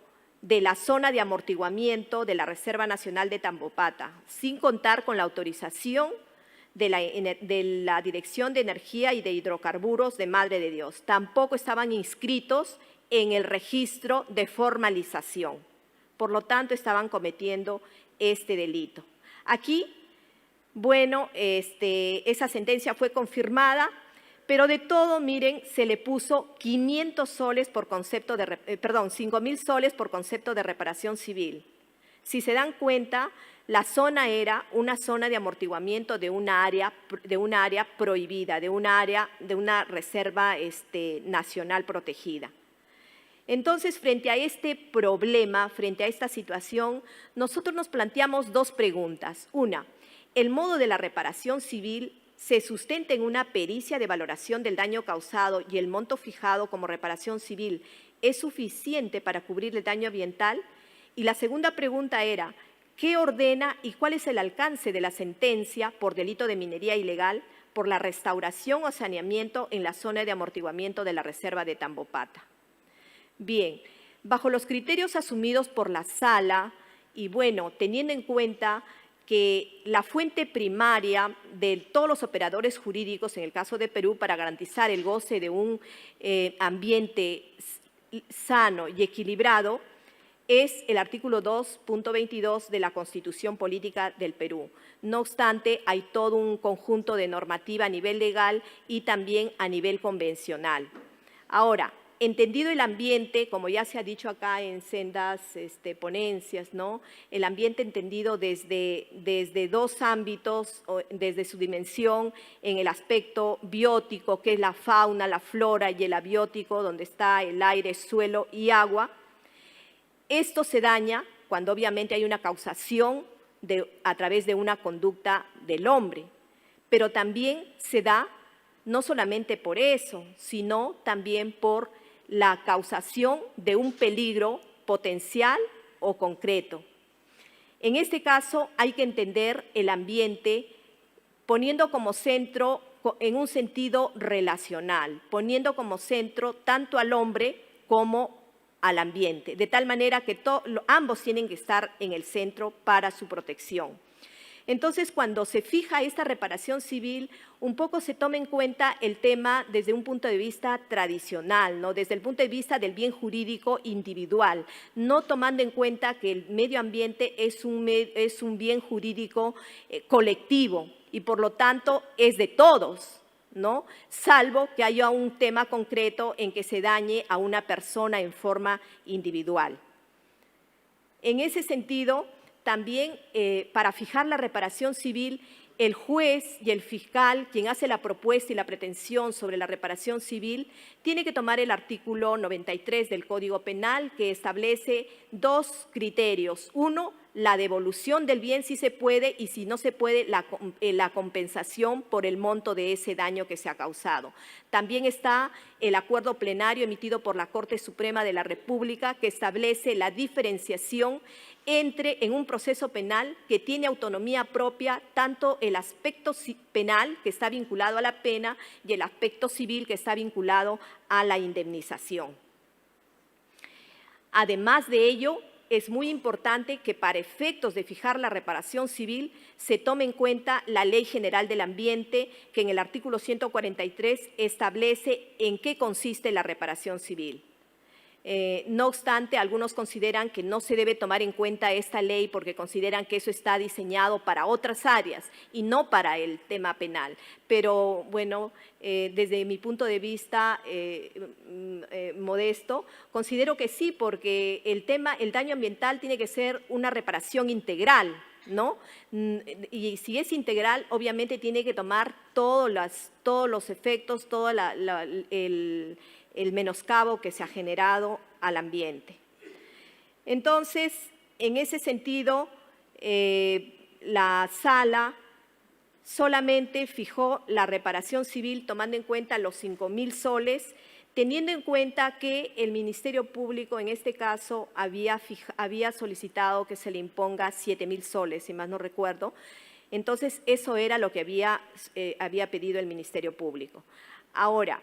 S7: de la zona de amortiguamiento de la Reserva Nacional de Tambopata, sin contar con la autorización de la Dirección de Energía y de Hidrocarburos de Madre de Dios. Tampoco estaban inscritos en el registro de formalización. Por lo tanto, estaban cometiendo este delito. Aquí, bueno, esa sentencia fue confirmada, pero de todo, miren, se le puso 500 soles por concepto de, 5.000 soles por concepto de reparación civil. Si se dan cuenta, la zona era una zona de amortiguamiento de una área prohibida, de una reserva nacional protegida. Entonces, frente a este problema, frente a esta situación, nosotros nos planteamos 2 preguntas. Una, ¿el modo de la reparación civil se sustenta en una pericia de valoración del daño causado y el monto fijado como reparación civil es suficiente para cubrir el daño ambiental? Y la segunda pregunta era, ¿qué ordena y cuál es el alcance de la sentencia por delito de minería ilegal por la restauración o saneamiento en la zona de amortiguamiento de la Reserva de Tambopata? Bien, bajo los criterios asumidos por la Sala y, bueno, teniendo en cuenta que la fuente primaria de todos los operadores jurídicos, en el caso de Perú, para garantizar el goce de un ambiente sano y equilibrado, es el artículo 2.22 de la Constitución Política del Perú. No obstante, hay todo un conjunto de normativa a nivel legal y también a nivel convencional. Ahora, entendido el ambiente, como ya se ha dicho acá en sendas ponencias, ¿no? El ambiente entendido desde 2 ámbitos, desde su dimensión, en el aspecto biótico, que es la fauna, la flora, y el abiótico, donde está el aire, suelo y agua. Esto se daña cuando obviamente hay una causación a través de una conducta del hombre, pero también se da no solamente por eso, sino también por la causación de un peligro potencial o concreto. En este caso hay que entender el ambiente poniendo como centro, en un sentido relacional, poniendo como centro tanto al hombre como al ambiente, de tal manera que ambos tienen que estar en el centro para su protección. Entonces, cuando se fija esta reparación civil, un poco se toma en cuenta el tema desde un punto de vista tradicional, ¿no? Desde el punto de vista del bien jurídico individual, no tomando en cuenta que el medio ambiente es un bien jurídico colectivo y, por lo tanto, es de todos, ¿no? Salvo que haya un tema concreto en que se dañe a una persona en forma individual. En ese sentido, también para fijar la reparación civil, el juez y el fiscal, quien hace la propuesta y la pretensión sobre la reparación civil, tiene que tomar el artículo 93 del Código Penal, que establece 2 criterios. Uno, la devolución del bien si se puede, y si no se puede, la compensación por el monto de ese daño que se ha causado. También está el acuerdo plenario emitido por la Corte Suprema de la República, que establece la diferenciación en un proceso penal que tiene autonomía propia, tanto el aspecto penal, que está vinculado a la pena, y el aspecto civil, que está vinculado a la indemnización. Además de ello, es muy importante que para efectos de fijar la reparación civil se tome en cuenta la Ley General del Ambiente, que en el artículo 143 establece en qué consiste la reparación civil. No obstante, algunos consideran que no se debe tomar en cuenta esta ley porque consideran que eso está diseñado para otras áreas y no para el tema penal. Pero bueno, desde mi punto de vista modesto, considero que sí, porque el daño ambiental tiene que ser una reparación integral, ¿no? Y si es integral, obviamente tiene que tomar todos los efectos, todo el menoscabo que se ha generado al ambiente. Entonces, en ese sentido, la sala solamente fijó la reparación civil tomando en cuenta los 5.000 soles, teniendo en cuenta que el Ministerio Público, en este caso, había solicitado que se le imponga 7.000 soles, si más no recuerdo. Entonces, eso era lo que había pedido el Ministerio Público. Ahora,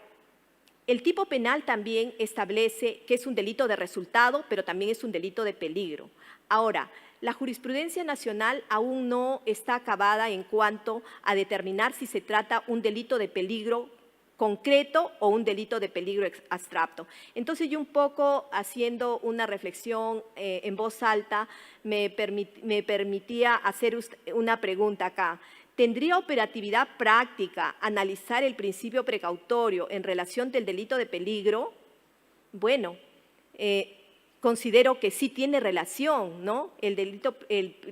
S7: el tipo penal también establece que es un delito de resultado, pero también es un delito de peligro. Ahora, la jurisprudencia nacional aún no está acabada en cuanto a determinar si se trata un delito de peligro concreto o un delito de peligro abstracto. Entonces, yo un poco haciendo una reflexión en voz alta, me permitía hacer una pregunta acá. ¿Tendría operatividad práctica analizar el principio precautorio en relación del delito de peligro? Bueno, considero que sí tiene relación, ¿no? El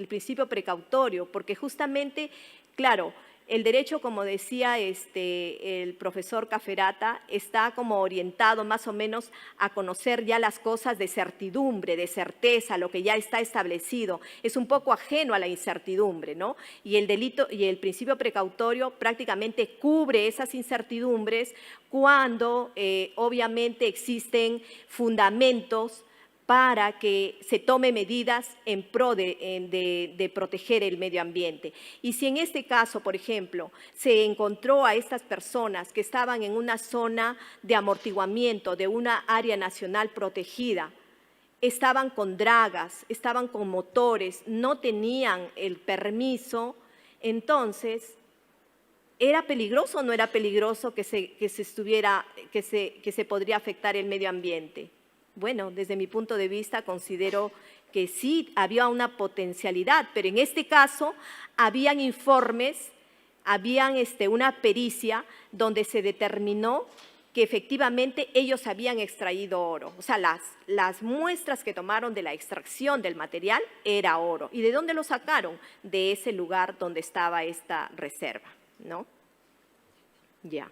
S7: principio precautorio, porque justamente, claro, el derecho, como decía el profesor Caferata, está como orientado más o menos a conocer ya las cosas de certidumbre, de certeza, lo que ya está establecido. Es un poco ajeno a la incertidumbre, ¿no? Y el principio precautorio prácticamente cubre esas incertidumbres cuando obviamente existen fundamentos para que se tome medidas en pro de proteger el medio ambiente. Y si en este caso, por ejemplo, se encontró a estas personas que estaban en una zona de amortiguamiento de una área nacional protegida, estaban con dragas, estaban con motores, no tenían el permiso, entonces, ¿era peligroso o no era peligroso que se podría afectar el medio ambiente? Bueno, desde mi punto de vista considero que sí había una potencialidad, pero en este caso habían informes, habían una pericia donde se determinó que efectivamente ellos habían extraído oro. O sea, las muestras que tomaron de la extracción del material era oro. ¿Y de dónde lo sacaron? De ese lugar donde estaba esta reserva, ¿no? Ya.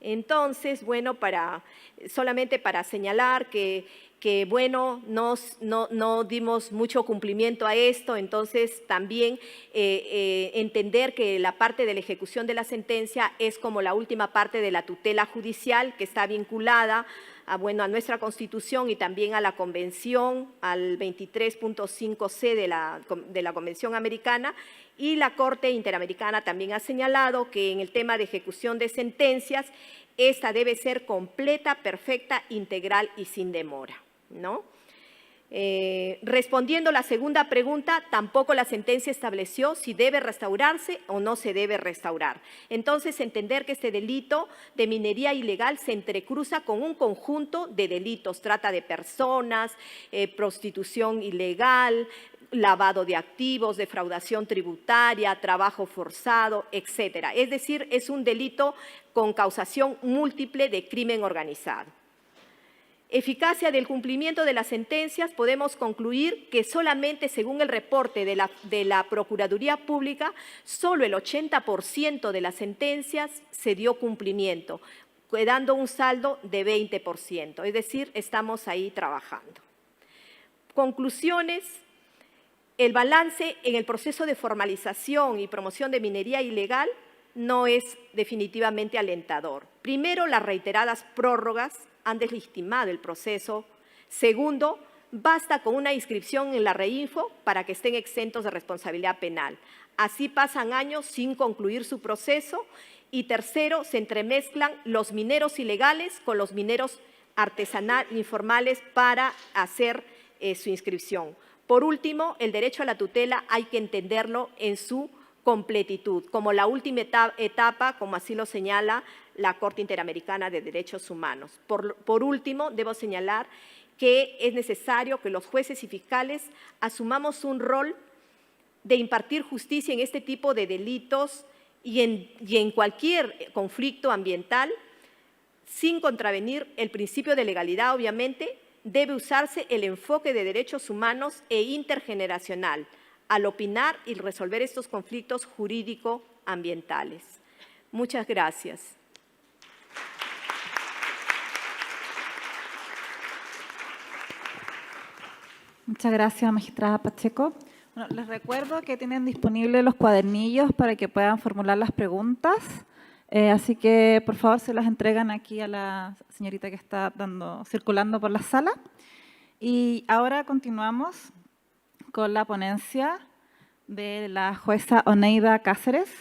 S7: Entonces, bueno, solamente para señalar que bueno, no dimos mucho cumplimiento a esto, entonces también entender que la parte de la ejecución de la sentencia es como la última parte de la tutela judicial que está vinculada a nuestra Constitución y también a la Convención, al 23.5c de la Convención Americana, y la Corte Interamericana también ha señalado que en el tema de ejecución de sentencias, esta debe ser completa, perfecta, integral y sin demora, ¿no? Respondiendo a la segunda pregunta, tampoco la sentencia estableció si debe restaurarse o no se debe restaurar. Entonces, entender que este delito de minería ilegal se entrecruza con un conjunto de delitos, trata de personas, prostitución ilegal, lavado de activos, defraudación tributaria, trabajo forzado, etcétera. Es decir, es un delito con causación múltiple de crimen organizado. Eficacia del cumplimiento de las sentencias, podemos concluir que solamente según el reporte de la Procuraduría Pública, solo el 80% de las sentencias se dio cumplimiento, quedando un saldo de 20%. Es decir, estamos ahí trabajando. Conclusiones. El balance en el proceso de formalización y promoción de minería ilegal no es definitivamente alentador. Primero, las reiteradas prórrogas han deslegitimado el proceso. Segundo, basta con una inscripción en la Reinfo para que estén exentos de responsabilidad penal. Así pasan años sin concluir su proceso. Y tercero, se entremezclan los mineros ilegales con los mineros artesanales informales para hacer su inscripción. Por último, el derecho a la tutela hay que entenderlo en su completitud, como la última etapa, como así lo señala la Corte Interamericana de Derechos Humanos. Por último, debo señalar que es necesario que los jueces y fiscales asumamos un rol de impartir justicia en este tipo de delitos y en cualquier conflicto ambiental, sin contravenir el principio de legalidad, obviamente. Debe usarse el enfoque de derechos humanos e intergeneracional al opinar y resolver estos conflictos jurídico-ambientales. Muchas gracias.
S2: Muchas gracias, magistrada Pacheco. Bueno, les recuerdo que tienen disponibles los cuadernillos para que puedan formular las preguntas. Así que, por favor, se las entregan aquí a la señorita que está circulando por la sala. Y ahora continuamos con la ponencia de la jueza Oneida Cáceres,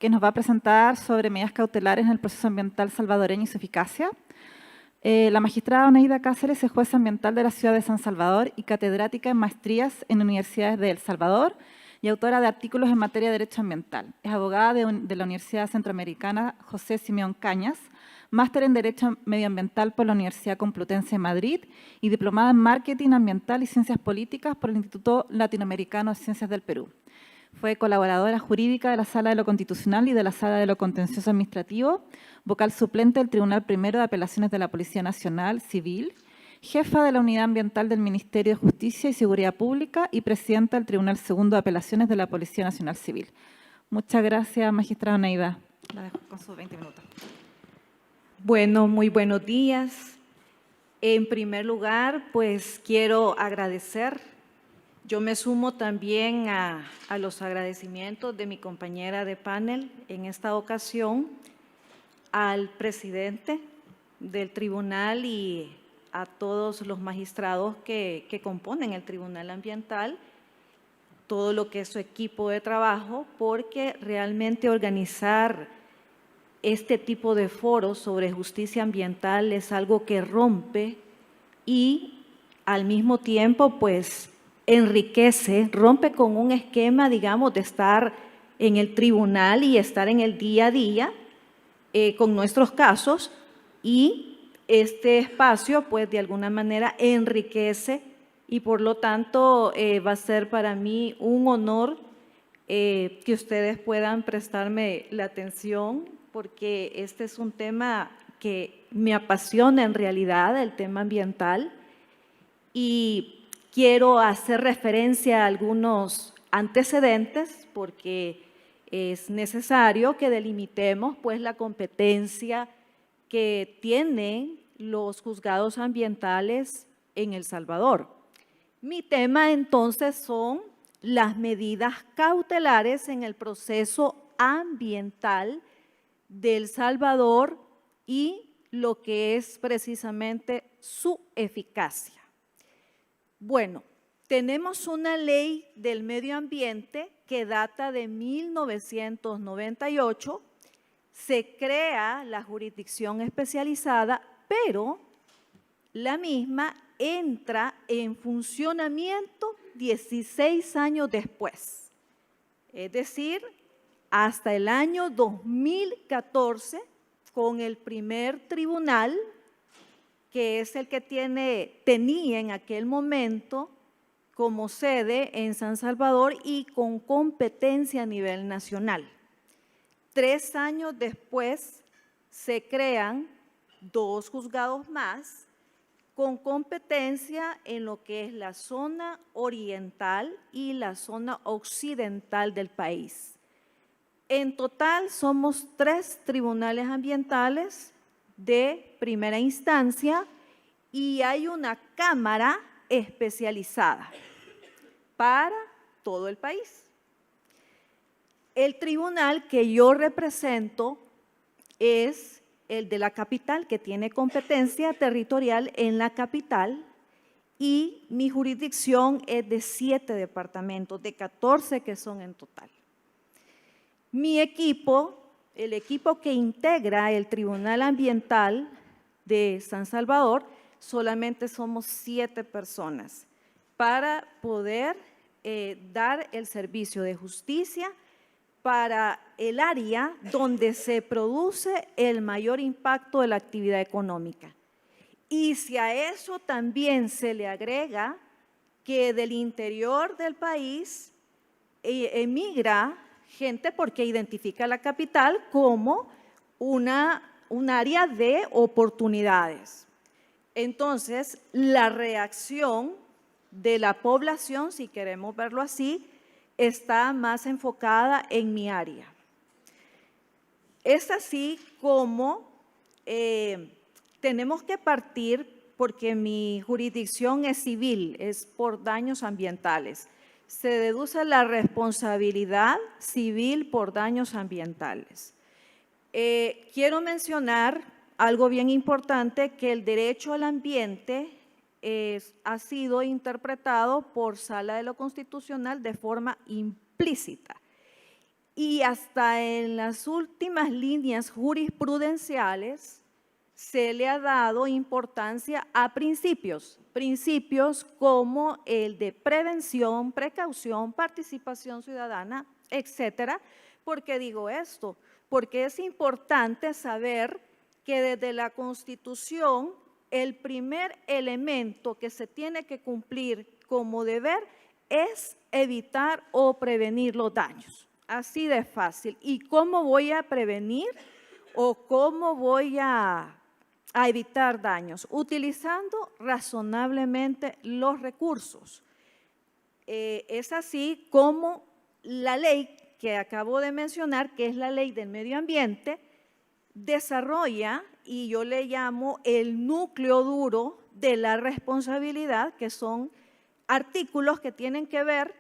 S2: que nos va a presentar sobre medidas cautelares en el proceso ambiental salvadoreño y su eficacia. La magistrada Oneida Cáceres es jueza ambiental de la ciudad de San Salvador y catedrática en maestrías en universidades de El Salvador, y autora de artículos en materia de derecho ambiental. Es abogada de la Universidad Centroamericana José Simeón Cañas, máster en Derecho Medioambiental por la Universidad Complutense de Madrid y diplomada en Marketing Ambiental y Ciencias Políticas por el Instituto Latinoamericano de Ciencias del Perú. Fue colaboradora jurídica de la Sala de lo Constitucional y de la Sala de lo Contencioso Administrativo, vocal suplente del Tribunal Primero de Apelaciones de la Policía Nacional Civil, jefa de la Unidad Ambiental del Ministerio de Justicia y Seguridad Pública y presidenta del Tribunal Segundo de Apelaciones de la Policía Nacional Civil. Muchas gracias, magistrada Oneida. La dejo con sus 20 minutos.
S8: Bueno, muy buenos días. En primer lugar, pues quiero agradecer. Yo me sumo también a los agradecimientos de mi compañera de panel en esta ocasión, al presidente del tribunal y a todos los magistrados que componen el Tribunal Ambiental, todo lo que es su equipo de trabajo, porque realmente organizar este tipo de foros sobre justicia ambiental es algo que rompe y al mismo tiempo pues enriquece, rompe con un esquema, digamos, de estar en el tribunal y estar en el día a día con nuestros casos, y este espacio, pues, de alguna manera enriquece y, por lo tanto, va a ser para mí un honor que ustedes puedan prestarme la atención, porque este es un tema que me apasiona en realidad, el tema ambiental, y quiero hacer referencia a algunos antecedentes, porque es necesario que delimitemos, pues, la competencia que tienen los juzgados ambientales en El Salvador. Mi tema entonces son las medidas cautelares en el proceso ambiental de El Salvador y lo que es precisamente su eficacia. Bueno, tenemos una ley del medio ambiente que data de 1998, se crea la jurisdicción especializada, pero la misma entra en funcionamiento 16 años después. Es decir, hasta el año 2014, con el primer tribunal, que es el que tenía en aquel momento como sede en San Salvador y con competencia a nivel nacional. 3 años después se crean 2 juzgados más con competencia en lo que es la zona oriental y la zona occidental del país. En total somos 3 tribunales ambientales de primera instancia y hay una cámara especializada para todo el país. El tribunal que yo represento es el de la capital, que tiene competencia territorial en la capital, y mi jurisdicción es de 7 departamentos, de 14 que son en total. Mi equipo, el equipo que integra el Tribunal Ambiental de San Salvador, solamente somos 7 personas para poder dar el servicio de justicia para el área donde se produce el mayor impacto de la actividad económica. Y si a eso también se le agrega que del interior del país emigra gente porque identifica la capital como un área de oportunidades. Entonces, la reacción de la población, si queremos verlo así, está más enfocada en mi área. Es así como tenemos que partir, porque mi jurisdicción es civil, es por daños ambientales. Se deduce la responsabilidad civil por daños ambientales. Quiero mencionar algo bien importante, que el derecho al ambiente ha sido interpretado por Sala de lo Constitucional de forma implícita. Y hasta en las últimas líneas jurisprudenciales se le ha dado importancia a principios como el de prevención, precaución, participación ciudadana, etcétera. ¿Por qué digo esto? Porque es importante saber que desde la Constitución el primer elemento que se tiene que cumplir como deber es evitar o prevenir los daños. Así de fácil. ¿Y cómo voy a prevenir o cómo voy a evitar daños? Utilizando razonablemente los recursos. Es así como la ley que acabo de mencionar, que es la Ley del Medio Ambiente, desarrolla, y yo le llamo el núcleo duro de la responsabilidad, que son artículos que tienen que ver,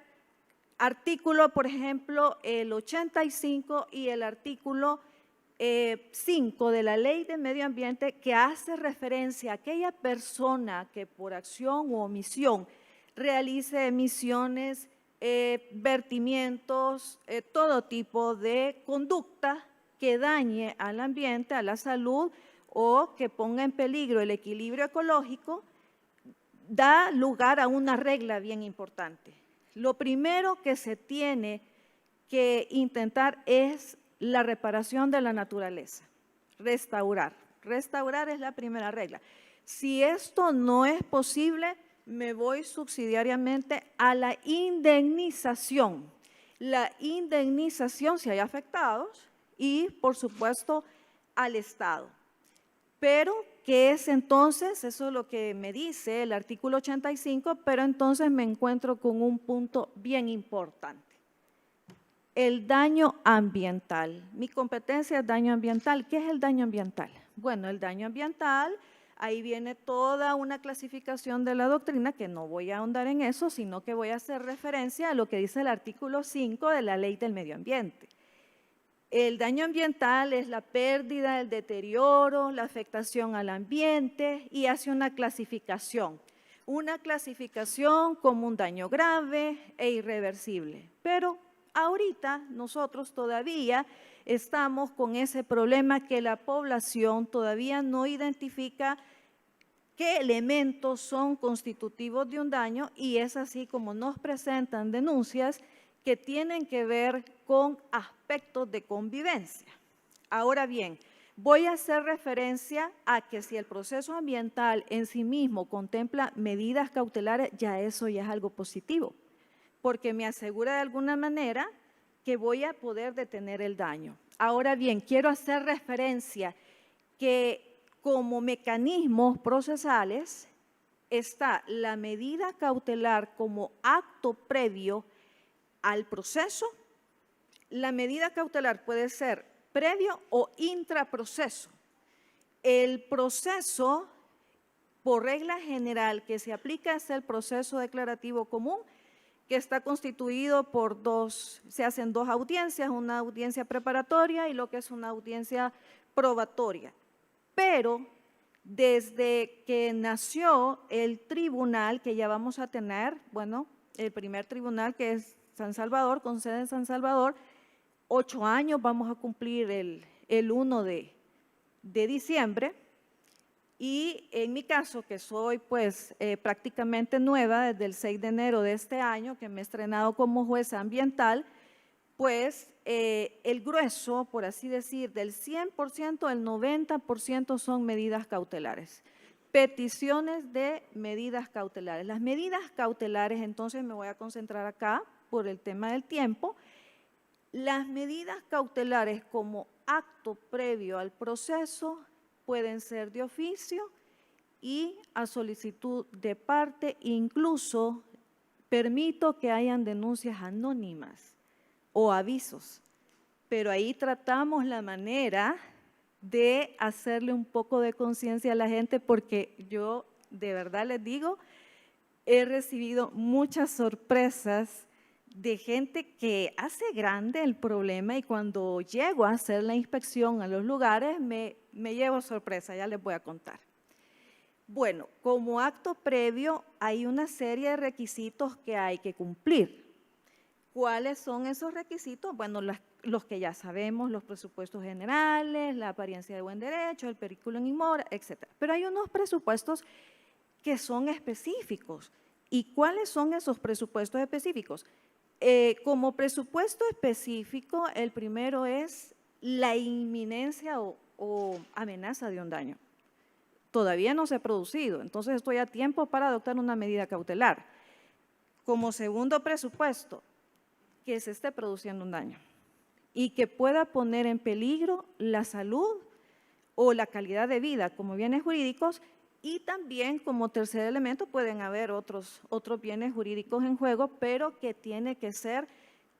S8: por ejemplo, el 85 y el artículo 5 de la Ley del Medio Ambiente, que hace referencia a aquella persona que por acción u omisión realice emisiones, vertimientos, todo tipo de conducta que dañe al ambiente, a la salud o que ponga en peligro el equilibrio ecológico, da lugar a una regla bien importante. Lo primero que se tiene que intentar es la reparación de la naturaleza, restaurar. Restaurar es la primera regla. Si esto no es posible, me voy subsidiariamente a la indemnización. La indemnización si hay afectados y, por supuesto, al Estado. Pero, ¿qué es entonces? Eso es lo que me dice el artículo 85, pero entonces me encuentro con un punto bien importante. El daño ambiental. Mi competencia es daño ambiental. ¿Qué es el daño ambiental? Bueno, el daño ambiental, ahí viene toda una clasificación de la doctrina, que no voy a ahondar en eso, sino que voy a hacer referencia a lo que dice el artículo 5 de la Ley del Medio Ambiente. El daño ambiental es la pérdida, el deterioro, la afectación al ambiente, y hace una clasificación como un daño grave e irreversible. Pero ahorita nosotros todavía estamos con ese problema que la población todavía no identifica qué elementos son constitutivos de un daño, y es así como nos presentan denuncias que tienen que ver con aspectos de convivencia. Ahora bien, voy a hacer referencia a que si el proceso ambiental en sí mismo contempla medidas cautelares, eso ya es algo positivo, porque me asegura de alguna manera que voy a poder detener el daño. Ahora bien, quiero hacer referencia que como mecanismos procesales está la medida cautelar como acto previo al proceso. La medida cautelar puede ser previo o intraproceso. El proceso, por regla general, que se aplica es el proceso declarativo común, que está constituido por se hacen dos audiencias, una audiencia preparatoria y lo que es una audiencia probatoria. Pero desde que nació el tribunal que ya vamos a tener, bueno, el primer tribunal que es San Salvador, con sede en San Salvador, 8 años vamos a cumplir el 1 de diciembre. Y en mi caso, que soy pues prácticamente nueva desde el 6 de enero de este año, que me he estrenado como jueza ambiental, pues el grueso, por así decir, del 100%, el 90% son medidas cautelares. Peticiones de medidas cautelares. Las medidas cautelares, entonces me voy a concentrar acá por el tema del tiempo. Las medidas cautelares como acto previo al proceso pueden ser de oficio y a solicitud de parte, incluso permito que hayan denuncias anónimas o avisos, pero ahí tratamos la manera de hacerle un poco de conciencia a la gente, porque yo de verdad les digo, he recibido muchas sorpresas de gente que hace grande el problema y cuando llego a hacer la inspección a los lugares me llevo sorpresa, ya les voy a contar. Bueno, como acto previo hay una serie de requisitos que hay que cumplir. ¿Cuáles son esos requisitos? Bueno, los que ya sabemos, los presupuestos generales, la apariencia de buen derecho, el periculum in mora, etc. Pero hay unos presupuestos que son específicos. ¿Y cuáles son esos presupuestos específicos? Como presupuesto específico, el primero es la inminencia o amenaza de un daño. Todavía no se ha producido, entonces estoy a tiempo para adoptar una medida cautelar. Como segundo presupuesto, que se esté produciendo un daño y que pueda poner en peligro la salud o la calidad de vida como bienes jurídicos, y también como tercer elemento pueden haber otros bienes jurídicos en juego, pero que tiene que ser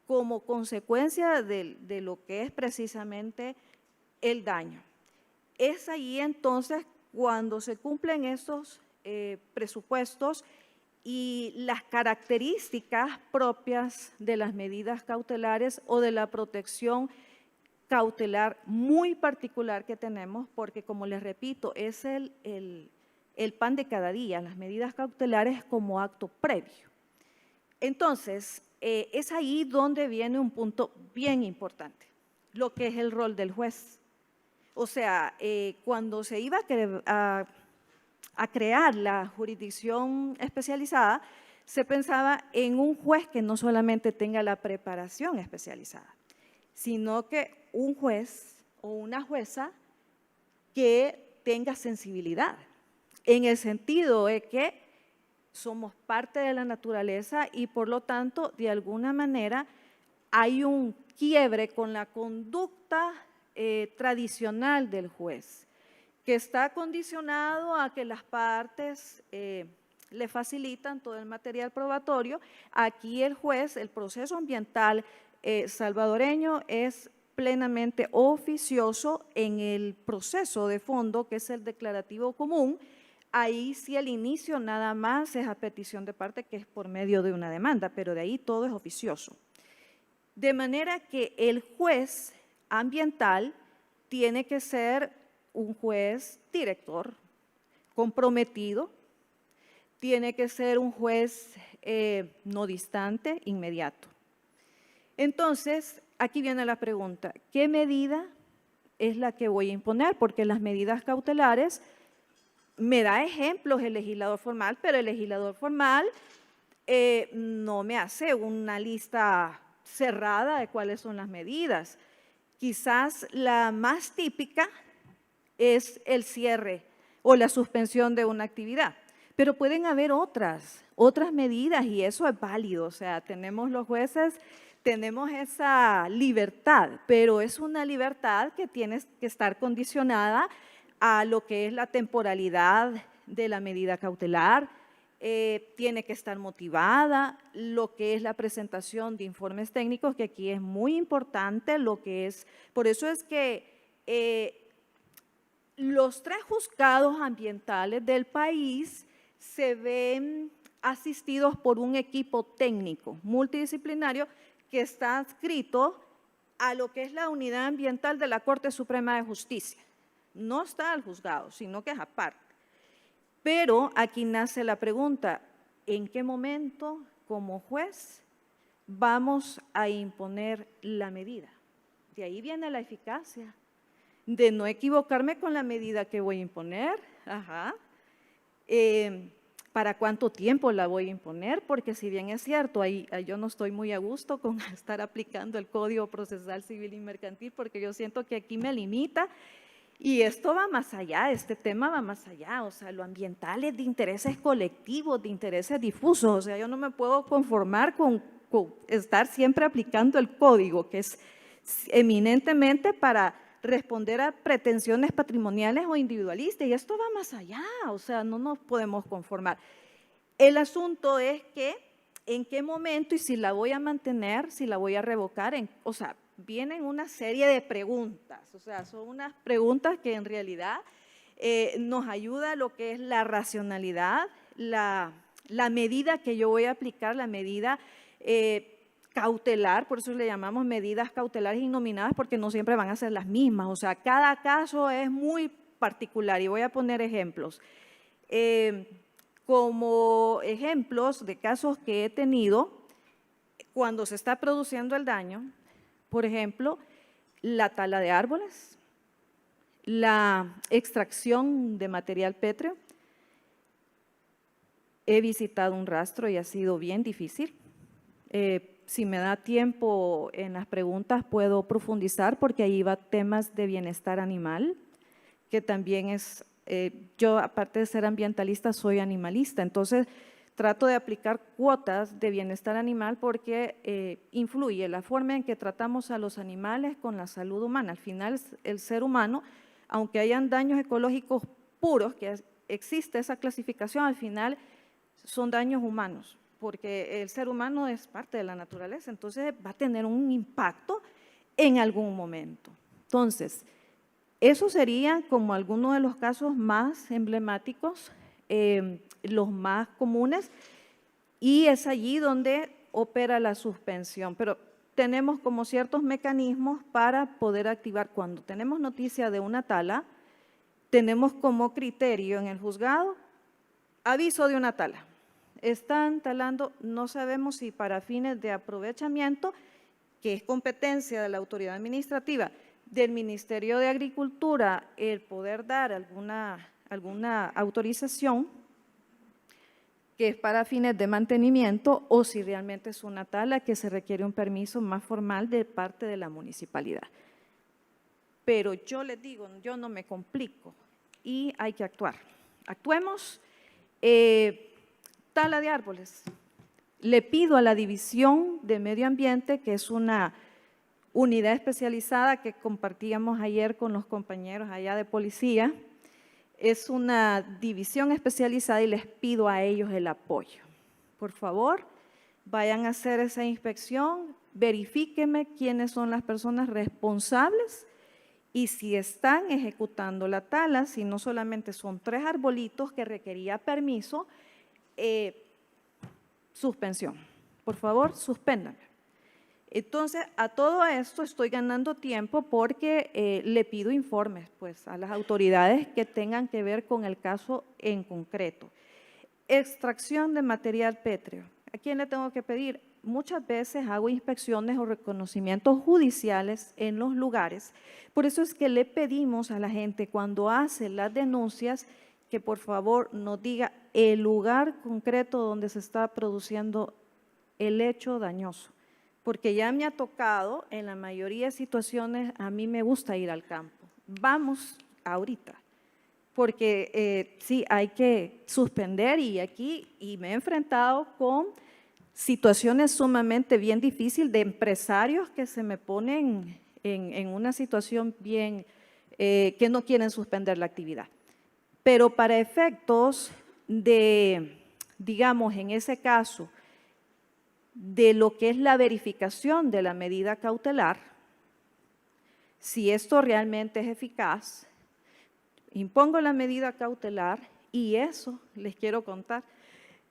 S8: como consecuencia de lo que es precisamente el daño. Es ahí entonces cuando se cumplen esos presupuestos y las características propias de las medidas cautelares o de la protección cautelar muy particular que tenemos, porque como les repito, es el pan de cada día, las medidas cautelares como acto previo. Entonces, es ahí donde viene un punto bien importante, lo que es el rol del juez. O sea, cuando se iba a crear la jurisdicción especializada, se pensaba en un juez que no solamente tenga la preparación especializada, sino que un juez o una jueza que tenga sensibilidad, en el sentido de que somos parte de la naturaleza y por lo tanto, de alguna manera, hay un quiebre con la conducta tradicional del juez, que está condicionado a que las partes le facilitan todo el material probatorio. Aquí el juez, el proceso ambiental salvadoreño es plenamente oficioso en el proceso de fondo, que es el declarativo común. Ahí sí el inicio nada más es a petición de parte, que es por medio de una demanda, pero de ahí todo es oficioso. De manera que el juez ambiental tiene que ser un juez director, comprometido, tiene que ser un juez no distante, inmediato. Entonces, aquí viene la pregunta, ¿qué medida es la que voy a imponer? Porque las medidas cautelares, me da ejemplos el legislador formal, pero el legislador formal no me hace una lista cerrada de cuáles son las medidas. Quizás la más típica es el cierre o la suspensión de una actividad, pero pueden haber otras medidas y eso es válido. O sea, tenemos los jueces, tenemos esa libertad, pero es una libertad que tiene que estar condicionada a lo que es la temporalidad de la medida cautelar, tiene que estar motivada, lo que es la presentación de informes técnicos, que aquí es muy importante, por eso es que los 3 juzgados ambientales del país se ven asistidos por un equipo técnico multidisciplinario que está adscrito a lo que es la unidad ambiental de la Corte Suprema de Justicia. No está al juzgado, sino que es aparte. Pero aquí nace la pregunta, ¿en qué momento como juez vamos a imponer la medida? De ahí viene la eficacia, de no equivocarme con la medida que voy a imponer. ¿para cuánto tiempo la voy a imponer? Porque si bien es cierto, ahí yo no estoy muy a gusto con estar aplicando el Código Procesal Civil y Mercantil, porque yo siento que aquí me limita. Y esto va más allá, este tema va más allá, o sea, lo ambiental es de intereses colectivos, de intereses difusos, o sea, yo no me puedo conformar con estar siempre aplicando el código, que es eminentemente para responder a pretensiones patrimoniales o individualistas, y esto va más allá, o sea, no nos podemos conformar. El asunto es que en qué momento y si la voy a mantener, si la voy a revocar, o sea, vienen una serie de preguntas, o sea, son unas preguntas que en realidad nos ayuda a lo que es la racionalidad, la medida que yo voy a aplicar, la medida cautelar, por eso le llamamos medidas cautelares innominadas, porque no siempre van a ser las mismas, o sea, cada caso es muy particular y voy a poner ejemplos. Como ejemplos de casos que he tenido, cuando se está produciendo el daño, por ejemplo, la tala de árboles, la extracción de material pétreo. He visitado un rastro y ha sido bien difícil. Si me da tiempo en las preguntas puedo profundizar porque ahí va temas de bienestar animal, que también es, yo aparte de ser ambientalista soy animalista, entonces trato de aplicar cuotas de bienestar animal porque influye la forma en que tratamos a los animales con la salud humana. Al final, el ser humano, aunque hayan daños ecológicos puros, que existe esa clasificación, al final son daños humanos, porque el ser humano es parte de la naturaleza, entonces va a tener un impacto en algún momento. Entonces, eso serían como algunos de los casos más emblemáticos, los más comunes, y es allí donde opera la suspensión. Pero tenemos como ciertos mecanismos para poder activar. Cuando tenemos noticia de una tala, tenemos como criterio en el juzgado aviso de una tala. Están talando, no sabemos si para fines de aprovechamiento, que es competencia de la autoridad administrativa, del Ministerio de Agricultura, el poder dar alguna autorización que es para fines de mantenimiento o si realmente es una tala que se requiere un permiso más formal de parte de la municipalidad. Pero yo les digo, yo no me complico y hay que actuar. Actuemos. Tala de árboles. Le pido a la División de Medio Ambiente, que es una unidad especializada que compartíamos ayer con los compañeros allá de policía, es una división especializada y les pido a ellos el apoyo. Por favor, vayan a hacer esa inspección, verifíquenme quiénes son las personas responsables y si están ejecutando la tala, si no solamente son 3 arbolitos que requería permiso, suspensión. Por favor, suspéndanme. Entonces, a todo esto estoy ganando tiempo porque le pido informes pues, a las autoridades que tengan que ver con el caso en concreto. Extracción de material pétreo. ¿A quién le tengo que pedir? Muchas veces hago inspecciones o reconocimientos judiciales en los lugares. Por eso es que le pedimos a la gente cuando hace las denuncias que por favor nos diga el lugar concreto donde se está produciendo el hecho dañoso. Porque ya me ha tocado, en la mayoría de situaciones, a mí me gusta ir al campo. Vamos ahorita, porque sí, hay que suspender y me he enfrentado con situaciones sumamente bien difíciles de empresarios que se me ponen en una situación bien, que no quieren suspender la actividad. Pero para efectos de, digamos, en ese caso, de lo que es la verificación de la medida cautelar, si esto realmente es eficaz, impongo la medida cautelar y eso les quiero contar,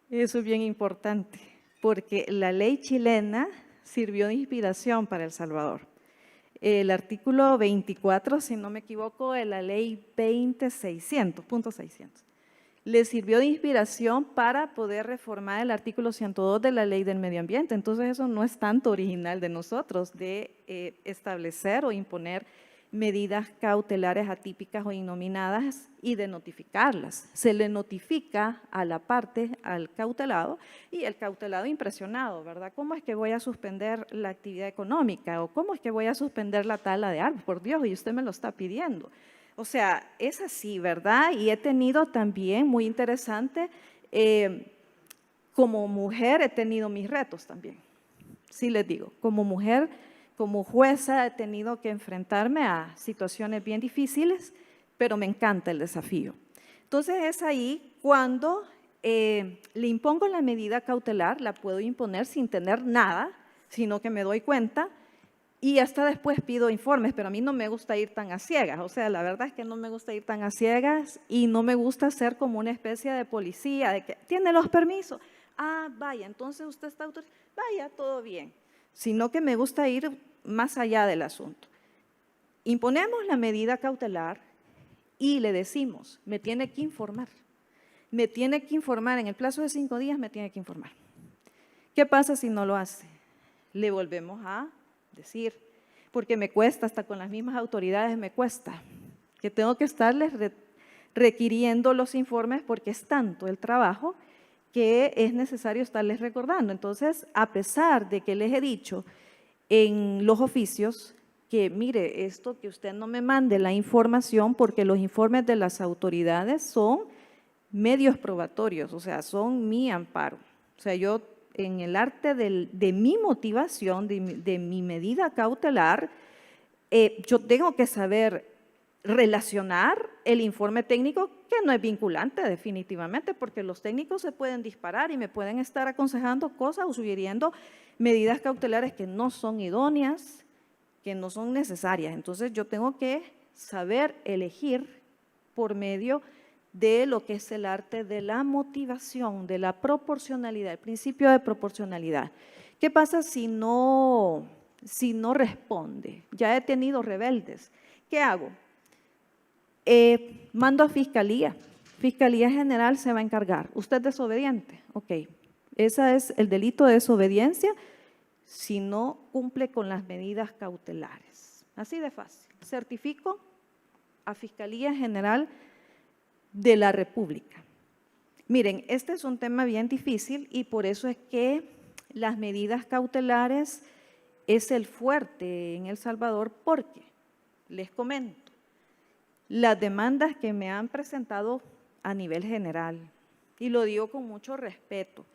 S8: eso es bien importante, porque la ley chilena sirvió de inspiración para El Salvador. El artículo 24, si no me equivoco, de la ley 20.600, le sirvió de inspiración para poder reformar el artículo 102 de la Ley del Medio Ambiente. Entonces, eso no es tanto original de nosotros, de establecer o imponer medidas cautelares atípicas o innominadas y de notificarlas. Se le notifica a la parte, al cautelado, y el cautelado impresionado, ¿verdad? ¿Cómo es que voy a suspender la actividad económica? ¿O cómo es que voy a suspender la tala de árboles? Por Dios, y usted me lo está pidiendo. O sea, es así, ¿verdad? Y he tenido también, muy interesante, como mujer he tenido mis retos también. Sí les digo, como mujer, como jueza he tenido que enfrentarme a situaciones bien difíciles, pero me encanta el desafío. Entonces es ahí cuando le impongo la medida cautelar, la puedo imponer sin tener nada, sino que me doy cuenta y hasta después pido informes, pero a mí no me gusta ir tan a ciegas. O sea, la verdad es que no me gusta ir tan a ciegas y no me gusta ser como una especie de policía, de que tiene los permisos. Ah, vaya, entonces usted está autorizado, vaya, todo bien. Sino que me gusta ir más allá del asunto. Imponemos la medida cautelar y le decimos, me tiene que informar. Me tiene que informar, en el plazo de 5 días me tiene que informar. ¿Qué pasa si no lo hace? Le volvemos a decir, porque me cuesta, hasta con las mismas autoridades me cuesta, que tengo que estarles requiriendo los informes porque es tanto el trabajo que es necesario estarles recordando. Entonces, a pesar de que les he dicho en los oficios que, mire, esto que usted no me mande la información, porque los informes de las autoridades son medios probatorios, o sea, son mi amparo. O sea, yo en el arte de mi motivación, de mi medida cautelar, yo tengo que saber relacionar el informe técnico, que no es vinculante definitivamente, porque los técnicos se pueden disparar y me pueden estar aconsejando cosas o sugiriendo medidas cautelares que no son idóneas, que no son necesarias. Entonces yo tengo que saber elegir por medio de lo que es el arte de la motivación, de la proporcionalidad, el principio de proporcionalidad. ¿Qué pasa si no responde? Ya he tenido rebeldes. ¿Qué hago? Mando a Fiscalía. Fiscalía General se va a encargar. ¿Usted es desobediente? Ok. Ese es el delito de desobediencia si no cumple con las medidas cautelares. Así de fácil. Certifico a Fiscalía General de la República. Miren, este es un tema bien difícil y por eso es que las medidas cautelares es el fuerte en El Salvador, porque, les comento, las demandas que me han presentado a nivel general, y lo digo con mucho respeto,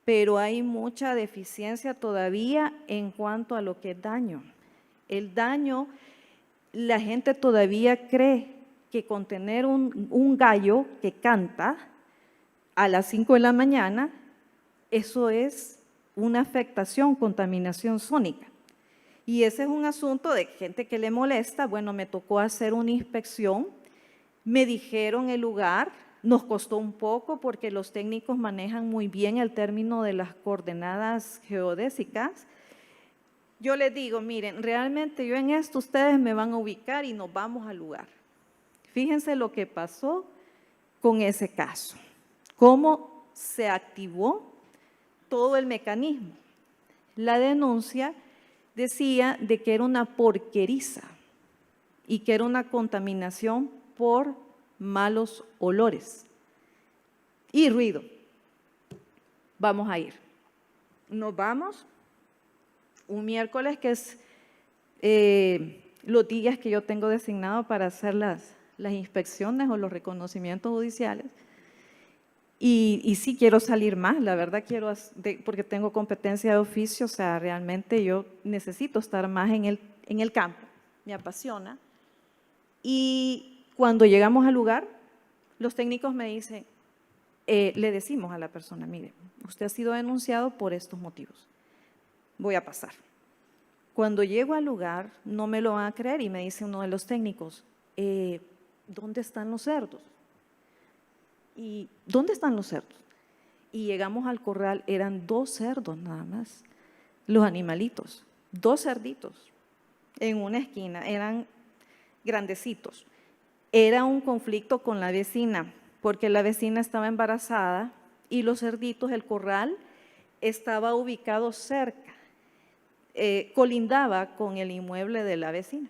S8: pero hay mucha deficiencia todavía en cuanto a lo que es daño. El daño, la gente todavía cree que con tener un gallo que canta a las 5 de la mañana, eso es una afectación, contaminación sónica. Y ese es un asunto de gente que le molesta. Bueno, me tocó hacer una inspección, me dijeron el lugar, nos costó un poco porque los técnicos manejan muy bien el término de las coordenadas geodésicas. Yo les digo, miren, realmente yo en esto ustedes me van a ubicar y nos vamos al lugar. Fíjense lo que pasó con ese caso, cómo se activó todo el mecanismo. La denuncia decía de que era una porqueriza y que era una contaminación por malos olores y ruido. Vamos a ir. Nos vamos un miércoles, que es los días que yo tengo designado para hacer las inspecciones o los reconocimientos judiciales. Y sí quiero salir más, la verdad quiero, porque tengo competencia de oficio, o sea, realmente yo necesito estar más en el campo, me apasiona. Y cuando llegamos al lugar, los técnicos me dicen, le decimos a la persona, mire, usted ha sido denunciado por estos motivos, voy a pasar. Cuando llego al lugar, no me lo van a creer y me dice uno de los técnicos, ¿dónde están los cerdos? ¿Y dónde están los cerdos? Y llegamos al corral, eran 2 cerdos nada más, los animalitos, 2 cerditos en una esquina, eran grandecitos. Era un conflicto con la vecina, porque la vecina estaba embarazada y los cerditos, el corral estaba ubicado cerca, colindaba con el inmueble de la vecina.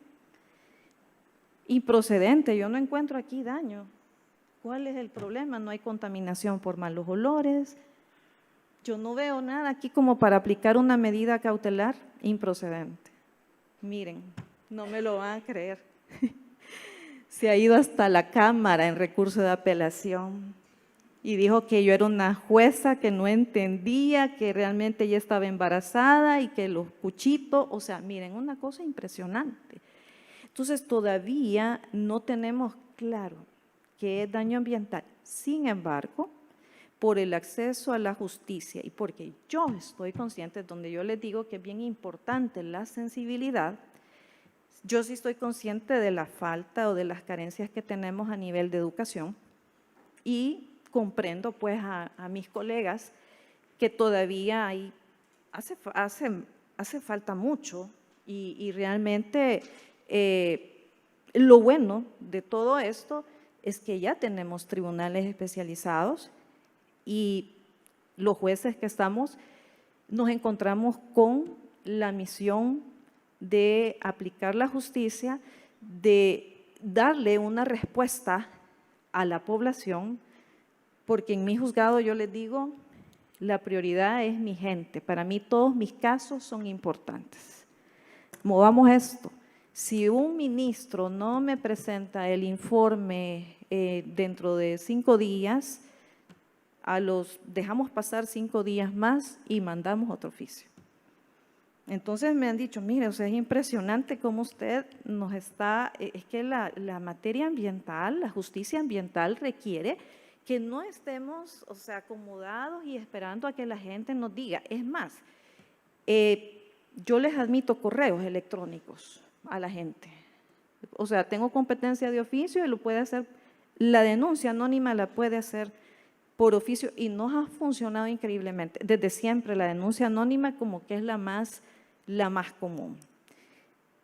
S8: improcedente, yo no encuentro aquí daño. ¿Cuál es el problema? No hay contaminación por malos olores. Yo no veo nada aquí como para aplicar una medida cautelar improcedente. Miren, no me lo van a creer. Se ha ido hasta la Cámara en recurso de apelación y dijo que yo era una jueza que no entendía, que realmente ella estaba embarazada y que los cuchitos, o sea, miren, una cosa impresionante. Entonces, todavía no tenemos claro qué es daño ambiental. Sin embargo, por el acceso a la justicia y porque yo estoy consciente, donde yo les digo que es bien importante la sensibilidad, yo sí estoy consciente de la falta o de las carencias que tenemos a nivel de educación y comprendo pues a mis colegas que todavía hace falta mucho y realmente lo bueno de todo esto es que ya tenemos tribunales especializados y los jueces que estamos nos encontramos con la misión de aplicar la justicia, de darle una respuesta a la población, porque en mi juzgado yo les digo, la prioridad es mi gente. Para mí todos mis casos son importantes. Movamos esto. Si un ministro no me presenta el informe dentro de 5 días, dejamos pasar 5 días más y mandamos otro oficio. Entonces me han dicho, mire, o sea, es impresionante cómo usted nos está, es que la materia ambiental, la justicia ambiental requiere que no estemos, o sea, acomodados y esperando a que la gente nos diga. Es más, yo les admito correos electrónicos a la gente. O sea, tengo competencia de oficio y lo puede hacer, la denuncia anónima la puede hacer por oficio y nos ha funcionado increíblemente. Desde siempre la denuncia anónima como que es la más común.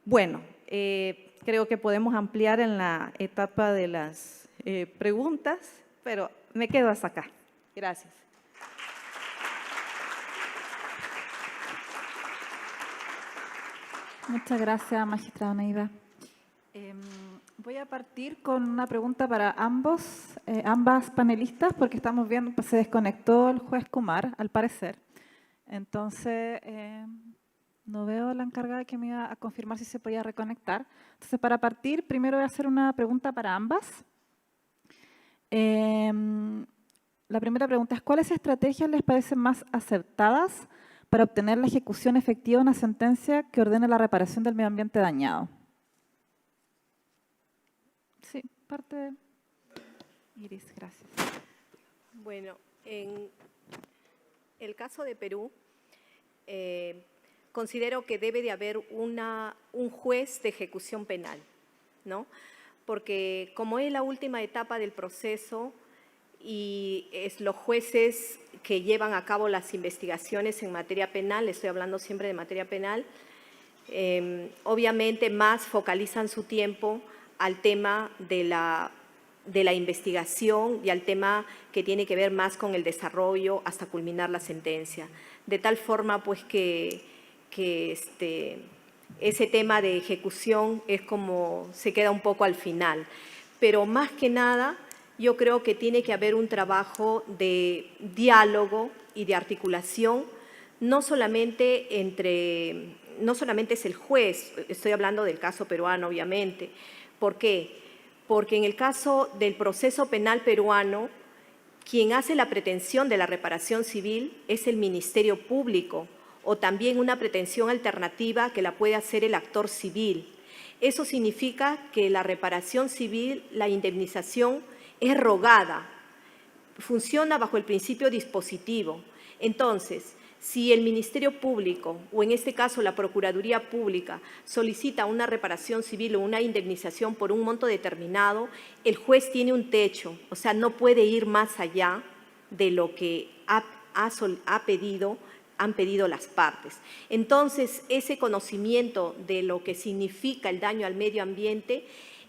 S8: Bueno, creo que podemos ampliar en la etapa de las preguntas, pero me quedo hasta acá. Gracias.
S5: Muchas gracias, magistrada Neiva. Voy a partir con una pregunta para ambas panelistas, porque estamos viendo que se desconectó el juez Kumar, al parecer. Entonces, no veo la encargada que me iba a confirmar si se podía reconectar. Entonces, para partir, primero voy a hacer una pregunta para ambas. La primera pregunta es, ¿cuáles estrategias les parecen más acertadas para obtener la ejecución efectiva de una sentencia que ordene la reparación del medio ambiente dañado? Sí, parte. Iris, gracias.
S7: Bueno, en el caso de Perú, considero que debe de haber un juez de ejecución penal, ¿no? Porque como es la última etapa del proceso y es los jueces que llevan a cabo las investigaciones en materia penal, estoy hablando siempre de materia penal, obviamente más focalizan su tiempo al tema de la investigación y al tema que tiene que ver más con el desarrollo hasta culminar la sentencia. De tal forma pues que ese tema de ejecución es como se queda un poco al final. Pero más que nada yo creo que tiene que haber un trabajo de diálogo y de articulación, no solamente es el juez, estoy hablando del caso peruano obviamente. ¿Por qué? Porque en el caso del proceso penal peruano, quien hace la pretensión de la reparación civil es el Ministerio Público o también una pretensión alternativa que la puede hacer el actor civil. Eso significa que la reparación civil, la indemnización, es rogada, funciona bajo el principio dispositivo. Entonces, si el Ministerio Público, o en este caso la Procuraduría Pública, solicita una reparación civil o una indemnización por un monto determinado, el juez tiene un techo, o sea, no puede ir más allá de lo que han pedido las partes. Entonces, ese conocimiento de lo que significa el daño al medio ambiente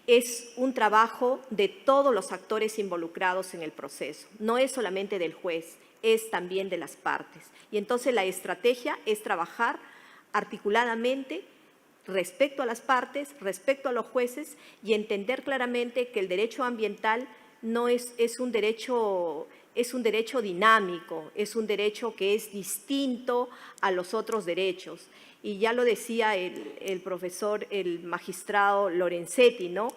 S7: es un trabajo de todos los actores involucrados en el proceso, no es solamente del juez, es también de las partes. Y entonces la estrategia es trabajar articuladamente respecto a las partes, respecto a los jueces y entender claramente que el derecho ambiental no es un derecho dinámico, es un derecho que es distinto a los otros derechos. Y ya lo decía el profesor, el magistrado Lorenzetti, ¿no?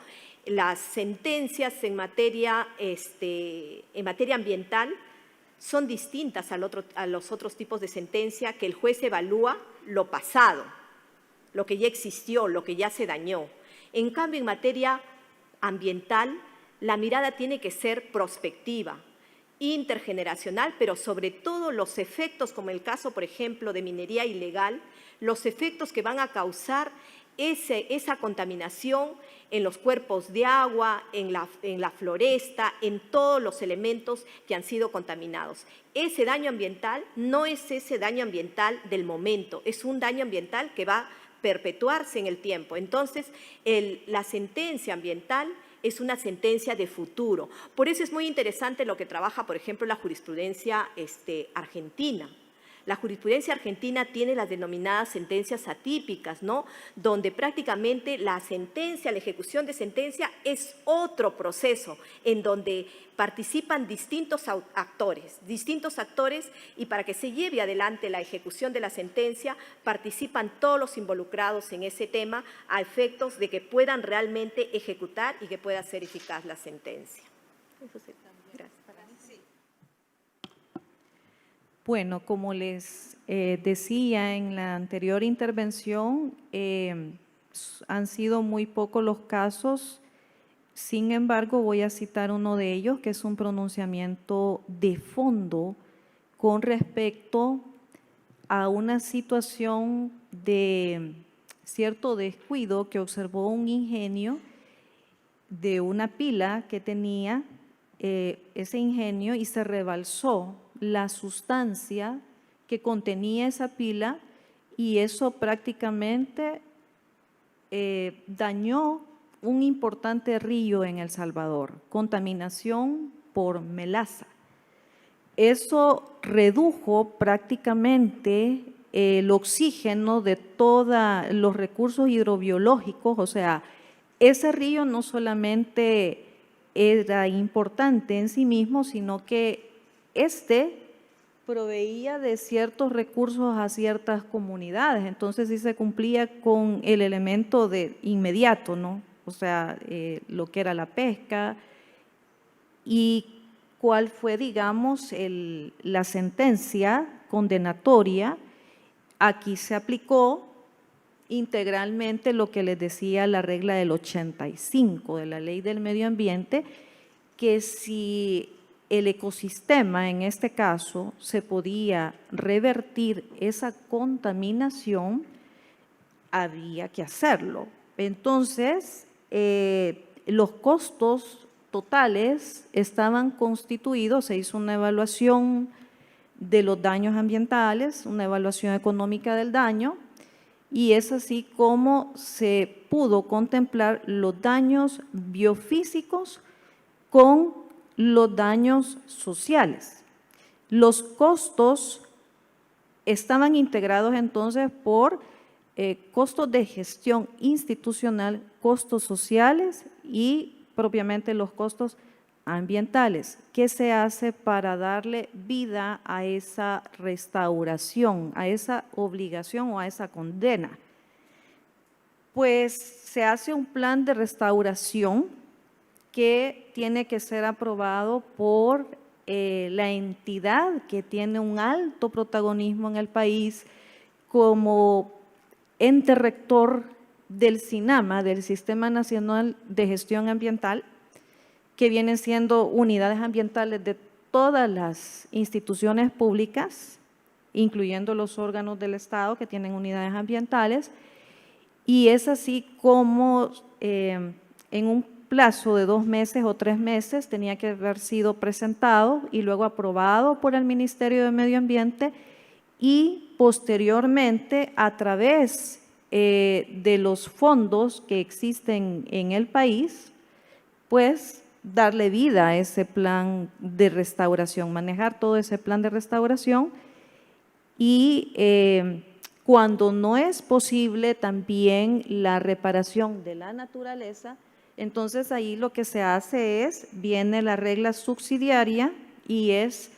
S7: Las sentencias en materia ambiental son distintas a los otros tipos de sentencia, que el juez evalúa lo pasado, lo que ya existió, lo que ya se dañó. En cambio, en materia ambiental, la mirada tiene que ser prospectiva, intergeneracional, pero sobre todo los efectos, como el caso, por ejemplo, de minería ilegal, los efectos que van a causar esa contaminación en los cuerpos de agua, en la floresta, en todos los elementos que han sido contaminados. Ese daño ambiental no es ese daño ambiental del momento, es un daño ambiental que va a perpetuarse en el tiempo. Entonces, la sentencia ambiental es una sentencia de futuro. Por eso es muy interesante lo que trabaja, por ejemplo, la jurisprudencia argentina. La jurisprudencia argentina tiene las denominadas sentencias atípicas, ¿no? Donde prácticamente la sentencia, la ejecución de sentencia es otro proceso en donde participan distintos actores, y para que se lleve adelante la ejecución de la sentencia participan todos los involucrados en ese tema a efectos de que puedan realmente ejecutar y que pueda ser eficaz la sentencia. Eso sería. Gracias.
S8: Bueno, como les decía en la anterior intervención, han sido muy pocos los casos. Sin embargo, voy a citar uno de ellos, que es un pronunciamiento de fondo con respecto a una situación de cierto descuido que observó un ingenio de una pila que tenía ese ingenio y se rebalsó la sustancia que contenía esa pila y eso prácticamente dañó un importante río en El Salvador, contaminación por melaza. Eso redujo prácticamente el oxígeno de todos los recursos hidrobiológicos, o sea, ese río no solamente era importante en sí mismo, sino que proveía de ciertos recursos a ciertas comunidades, entonces sí se cumplía con el elemento de inmediato, ¿no? O sea, lo que era la pesca y cuál fue, digamos, la sentencia condenatoria. Aquí se aplicó integralmente lo que les decía la regla del 85 de la Ley del Medio Ambiente, que si el ecosistema, en este caso, se podía revertir esa contaminación, había que hacerlo. Entonces, los costos totales estaban constituidos, se hizo una evaluación de los daños ambientales, una evaluación económica del daño, y es así como se pudo contemplar los daños biofísicos con los daños sociales. Los costos estaban integrados entonces por costos de gestión institucional, costos sociales y propiamente los costos ambientales. ¿Qué se hace para darle vida a esa restauración, a esa obligación o a esa condena? Pues se hace un plan de restauración que tiene que ser aprobado por la entidad que tiene un alto protagonismo en el país como ente rector del SINAMA, del Sistema Nacional de Gestión Ambiental, que vienen siendo unidades ambientales de todas las instituciones públicas, incluyendo los órganos del Estado que tienen unidades ambientales, y es así como en un plazo de 2 meses o 3 meses tenía que haber sido presentado y luego aprobado por el Ministerio de Medio Ambiente y posteriormente a través de los fondos que existen en el país, pues darle vida a ese plan de restauración, manejar todo ese plan de restauración y Cuando no es posible también la reparación de la naturaleza, entonces ahí lo que se hace es, viene la regla subsidiaria y es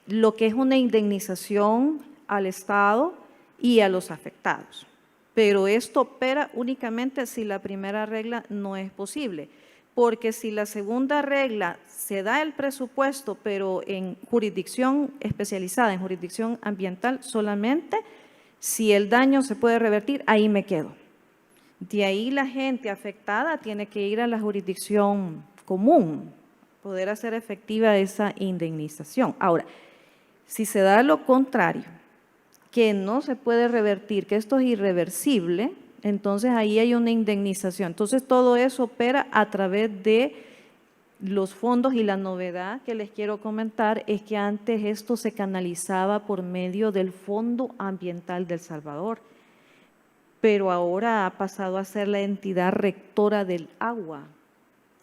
S8: lo que es una indemnización al Estado y a los afectados. Pero esto opera únicamente si la primera regla no es posible, porque si la segunda regla se da el presupuesto, pero en jurisdicción especializada, en jurisdicción ambiental solamente, si el daño se puede revertir, ahí me quedo. De ahí la gente afectada tiene que ir a la jurisdicción común, poder hacer efectiva esa indemnización. Ahora, si se da lo contrario, que no se puede revertir, que esto es irreversible, entonces ahí hay una indemnización. Entonces todo eso opera a través de los fondos, y la novedad que les quiero comentar es que antes esto se canalizaba por medio del Fondo Ambiental del Salvador, pero ahora ha pasado a ser la entidad rectora del agua,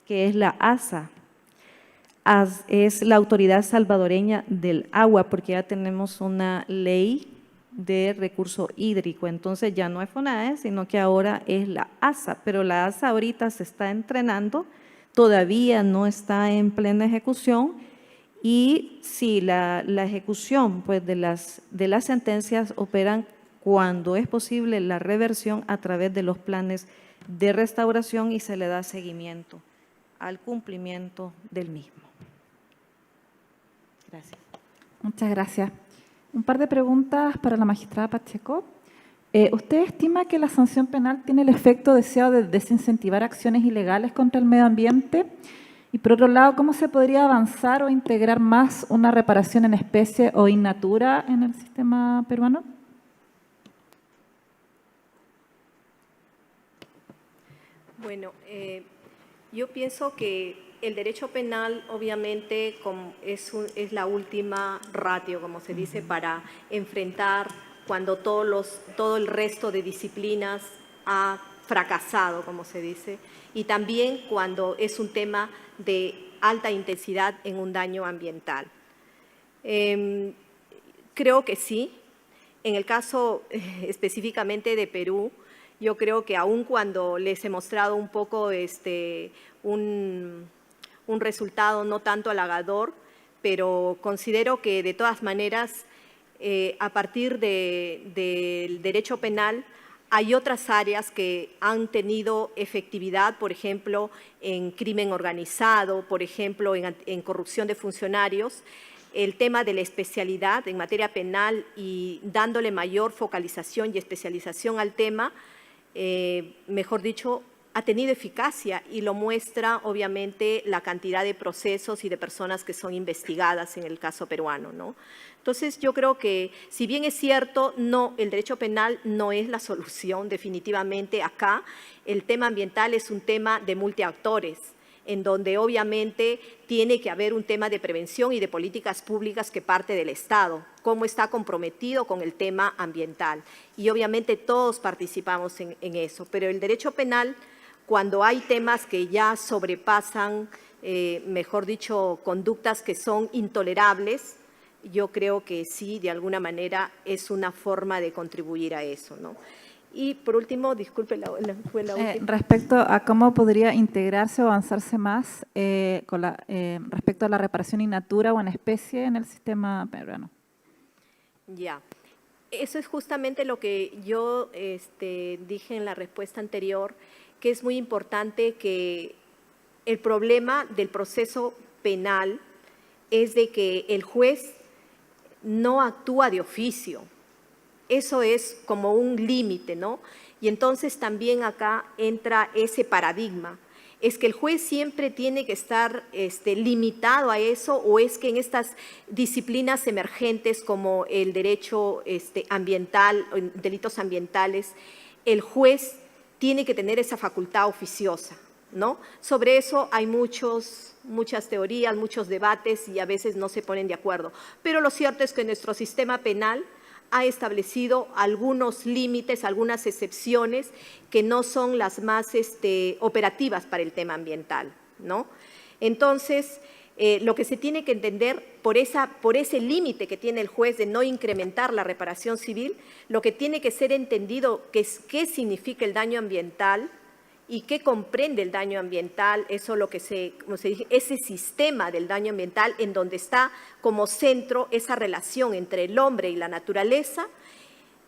S8: que es la ASA. Es la Autoridad Salvadoreña del Agua, porque ya tenemos una ley de recurso hídrico, entonces ya no es FONAE, sino que ahora es la ASA, pero la ASA ahorita se está entrenando, todavía no está en plena ejecución, y sí, la ejecución pues, de las sentencias operan cuando es posible la reversión a través de los planes de restauración y se le da seguimiento al cumplimiento del mismo. Gracias.
S5: Muchas gracias. Un par de preguntas para la magistrada Pacheco. ¿Usted estima que la sanción penal tiene el efecto deseado de desincentivar acciones ilegales contra el medio ambiente? Y por otro lado, ¿cómo se podría avanzar o integrar más una reparación en especie o in natura en el sistema peruano?
S7: Bueno, yo pienso que el derecho penal obviamente es la última ratio, como se dice, para enfrentar cuando todo el resto de disciplinas ha fracasado, como se dice, y también cuando es un tema de alta intensidad en un daño ambiental. Creo que sí. En el caso específicamente de Perú, yo creo que aun cuando les he mostrado un poco un resultado no tanto halagador, pero considero que de todas maneras, a partir del derecho penal, hay otras áreas que han tenido efectividad, por ejemplo, en crimen organizado, por ejemplo, en corrupción de funcionarios. El tema de la especialidad en materia penal y dándole mayor focalización y especialización al tema, mejor dicho, ha tenido eficacia y lo muestra obviamente la cantidad de procesos y de personas que son investigadas en el caso peruano, ¿no? Entonces yo creo que si bien es cierto, el derecho penal no es la solución definitivamente acá, el tema ambiental es un tema de multiactores, en donde obviamente tiene que haber un tema de prevención y de políticas públicas que parte del Estado, cómo está comprometido con el tema ambiental. Y obviamente todos participamos en eso, pero el derecho penal, cuando hay temas que ya sobrepasan, mejor dicho, conductas que son intolerables, yo creo que sí, de alguna manera, es una forma de contribuir a eso, ¿no? Y por último, disculpe, fue la última.
S5: Respecto a cómo podría integrarse o avanzarse más respecto a la reparación in natura o en especie en el sistema peruano.
S7: Ya, eso es justamente lo que yo dije en la respuesta anterior, que es muy importante que el problema del proceso penal es de que el juez no actúa de oficio. Eso es como un límite, ¿no? Y entonces también acá entra ese paradigma. ¿Es que el juez siempre tiene que estar limitado a eso o es que en estas disciplinas emergentes como el derecho ambiental, delitos ambientales, el juez tiene que tener esa facultad oficiosa, ¿no? Sobre eso hay muchas teorías, muchos debates y a veces no se ponen de acuerdo. Pero lo cierto es que nuestro sistema penal ha establecido algunos límites, algunas excepciones que no son las más operativas para el tema ambiental, ¿no? Entonces, Lo que se tiene que entender por ese límite que tiene el juez de no incrementar la reparación civil, lo que tiene que ser entendido es qué significa el daño ambiental y qué comprende el daño ambiental, eso lo que como se dice, ese sistema del daño ambiental en donde está como centro esa relación entre el hombre y la naturaleza,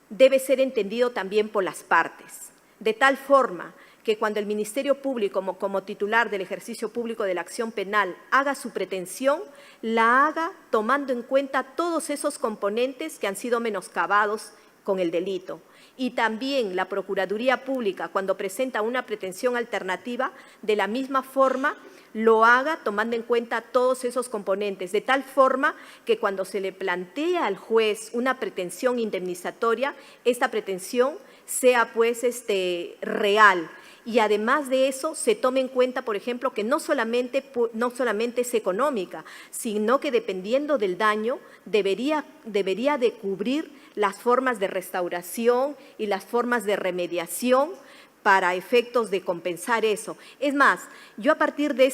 S7: debe ser entendido también por las partes, de tal forma que cuando el Ministerio Público, como titular del ejercicio público de la acción penal, haga su pretensión, la haga tomando en cuenta todos esos componentes que han sido menoscabados con el delito. Y también la Procuraduría Pública, cuando presenta una pretensión alternativa, de la misma forma lo haga tomando en cuenta todos esos componentes, de tal forma que cuando se le plantea al juez una pretensión indemnizatoria, esta pretensión sea pues real. Y además de eso, se tome en cuenta, por ejemplo, que no solamente es económica, sino que dependiendo del daño, debería de cubrir las formas de restauración y las formas de remediación para efectos de compensar eso. Es más, yo a partir de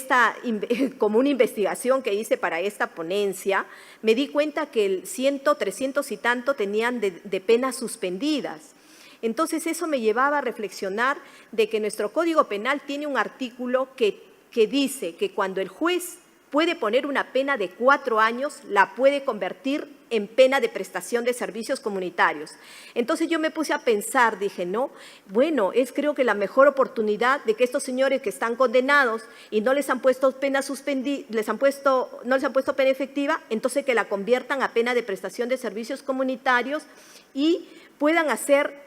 S7: como una investigación que hice para esta ponencia, me di cuenta que el 300 y tanto tenían de penas suspendidas. Entonces, eso me llevaba a reflexionar de que nuestro Código Penal tiene un artículo que dice que cuando el juez puede poner una pena de 4 años, la puede convertir en pena de prestación de servicios comunitarios. Entonces, yo me puse a pensar, dije, no, bueno, creo que la mejor oportunidad de que estos señores que están condenados y no les han puesto pena suspendida, no les han puesto pena efectiva, entonces que la conviertan a pena de prestación de servicios comunitarios y puedan hacer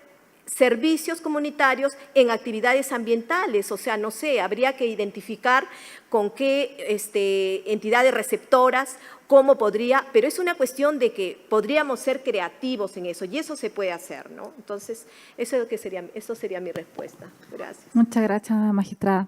S7: servicios comunitarios en actividades ambientales, o sea, no sé, habría que identificar con qué entidades receptoras, cómo podría, pero es una cuestión de que podríamos ser creativos en eso y eso se puede hacer, ¿no? Entonces, eso sería mi respuesta. Gracias.
S5: Muchas gracias, magistrada.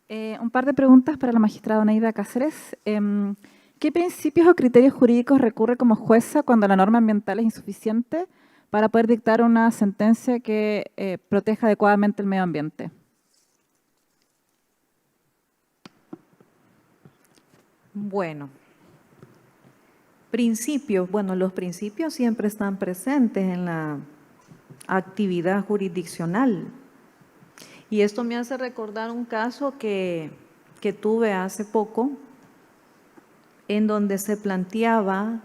S5: Un par de preguntas para la magistrada Oneida Cáceres. ¿Qué principios o criterios jurídicos recurre como jueza cuando la norma ambiental es insuficiente para poder dictar una sentencia que proteja adecuadamente el medio ambiente?
S8: Bueno, los principios siempre están presentes en la actividad jurisdiccional. Y esto me hace recordar un caso que tuve hace poco, en donde se planteaba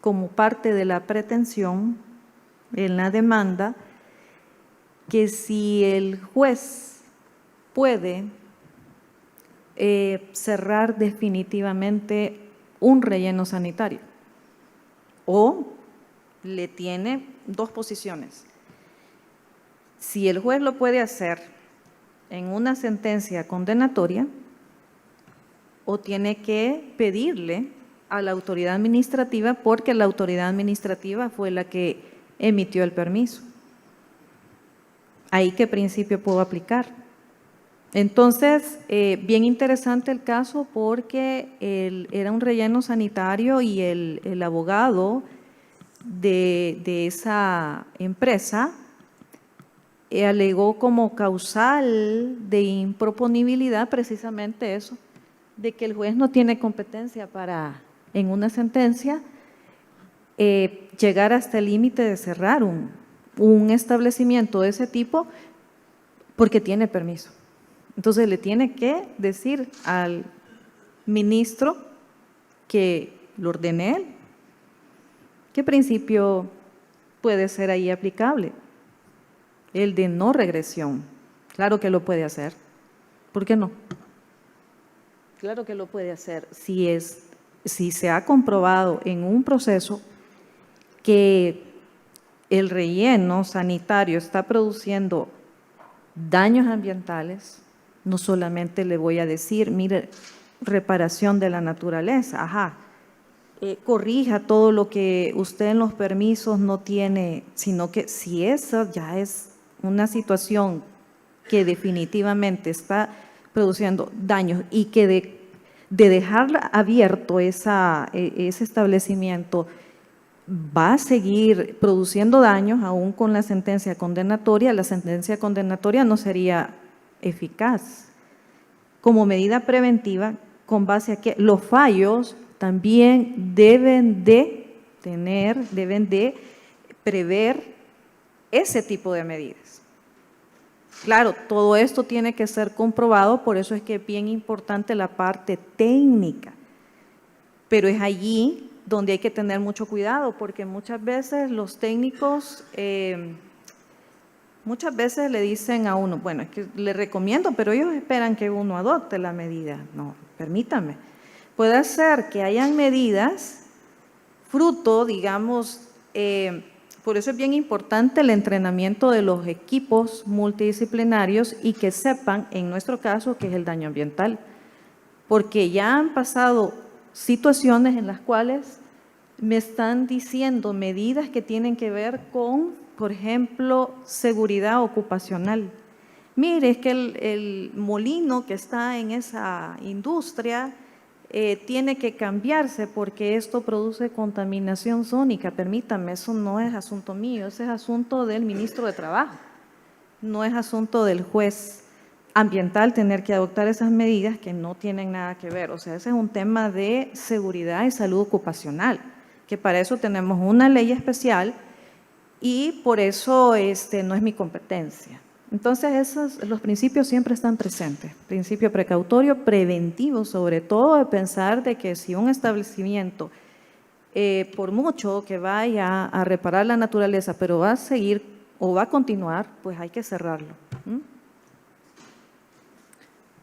S8: como parte de la pretensión en la demanda, que si el juez puede cerrar definitivamente un relleno sanitario o le tiene dos posiciones. Si el juez lo puede hacer en una sentencia condenatoria o tiene que pedirle a la autoridad administrativa porque la autoridad administrativa fue la que emitió el permiso. ¿Ahí qué principio puedo aplicar? Entonces, bien interesante el caso porque era un relleno sanitario y el abogado de esa empresa alegó como causal de improponibilidad precisamente eso, de que el juez no tiene competencia para, en una sentencia, llegar hasta el límite de cerrar un establecimiento de ese tipo porque tiene permiso. Entonces le tiene que decir al ministro que lo ordene él. ¿Qué principio puede ser ahí aplicable? El de no regresión. Claro que lo puede hacer. ¿Por qué no? Claro que lo puede hacer. Si se ha comprobado en un proceso que el relleno sanitario está produciendo daños ambientales, no solamente le voy a decir, mire, reparación de la naturaleza, corrija todo lo que usted en los permisos no tiene, sino que si eso ya es una situación que definitivamente está produciendo daños y que de dejar abierto ese establecimiento va a seguir produciendo daños aún con la sentencia condenatoria no sería eficaz. Como medida preventiva, con base a que los fallos también deben de prever ese tipo de medidas. Claro, todo esto tiene que ser comprobado, por eso es que es bien importante la parte técnica, pero es allí donde hay que tener mucho cuidado, porque muchas veces los técnicos, muchas veces le dicen a uno, bueno, es que le recomiendo, pero ellos esperan que uno adopte la medida. No, permítame. Puede ser que hayan medidas fruto, digamos, por eso es bien importante el entrenamiento de los equipos multidisciplinarios y que sepan, en nuestro caso, qué es el daño ambiental, porque ya han pasado situaciones en las cuales me están diciendo medidas que tienen que ver con, por ejemplo, seguridad ocupacional. Mire, es que el molino que está en esa industria tiene que cambiarse porque esto produce contaminación sónica. Permítame, eso no es asunto mío, ese es asunto del ministro de Trabajo, no es asunto del juez ambiental tener que adoptar esas medidas que no tienen nada que ver. O sea, ese es un tema de seguridad y salud ocupacional, que para eso tenemos una ley especial y por eso no es mi competencia. Entonces, los principios siempre están presentes. Principio precautorio, preventivo, sobre todo de pensar de que si un establecimiento, por mucho que vaya a reparar la naturaleza, pero va a seguir o va a continuar, pues hay que cerrarlo.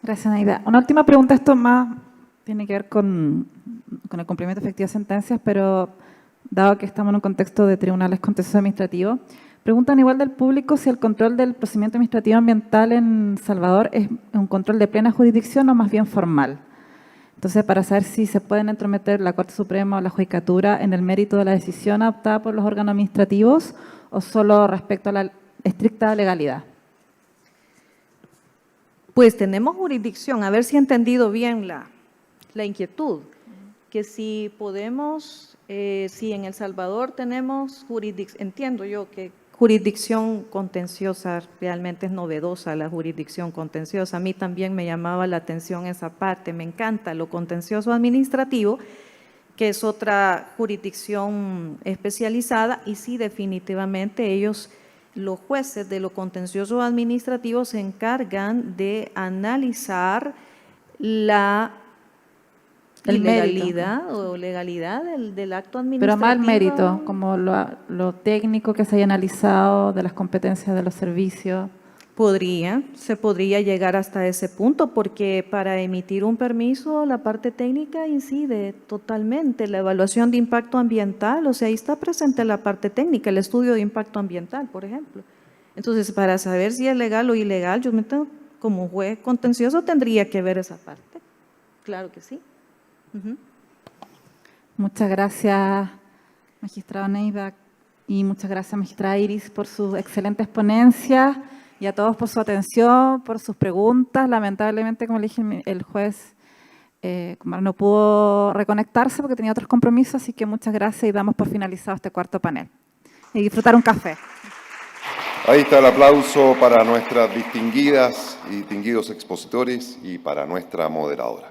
S5: Gracias, Neida. Una última pregunta, esto más tiene que ver con el cumplimiento efectivo de sentencias, pero dado que estamos en un contexto de tribunales contenciosos administrativos, preguntan igual del público si el control del procedimiento administrativo ambiental en Salvador es un control de plena jurisdicción o más bien formal. Entonces, para saber si se pueden entrometer la Corte Suprema o la Judicatura en el mérito de la decisión adoptada por los órganos administrativos o solo respecto a la estricta legalidad.
S8: Pues tenemos jurisdicción, a ver si he entendido bien la inquietud, que si podemos, si en El Salvador tenemos jurisdicción, entiendo yo que jurisdicción contenciosa, realmente es novedosa la jurisdicción contenciosa, a mí también me llamaba la atención esa parte, me encanta lo contencioso administrativo, que es otra jurisdicción especializada y sí, definitivamente ellos, los jueces de lo contencioso administrativo se encargan de analizar la ilegalidad o legalidad del acto administrativo.
S5: Pero más el mérito, como lo técnico que se haya analizado de las competencias de los servicios.
S8: Se podría llegar hasta ese punto porque para emitir un permiso la parte técnica incide totalmente, la evaluación de impacto ambiental, o sea, ahí está presente la parte técnica, el estudio de impacto ambiental, por ejemplo. Entonces, para saber si es legal o ilegal, yo como juez contencioso tendría que ver esa parte. Claro que sí.
S5: Muchas gracias, magistrado Neida, y muchas gracias, magistrada Iris, por sus excelentes ponencias. Y a todos por su atención, por sus preguntas. Lamentablemente, como le dije, el juez no pudo reconectarse porque tenía otros compromisos, así que muchas gracias y damos por finalizado este cuarto panel. Y disfrutar un café.
S1: Ahí está el aplauso para nuestras distinguidas y distinguidos expositores y para nuestra moderadora.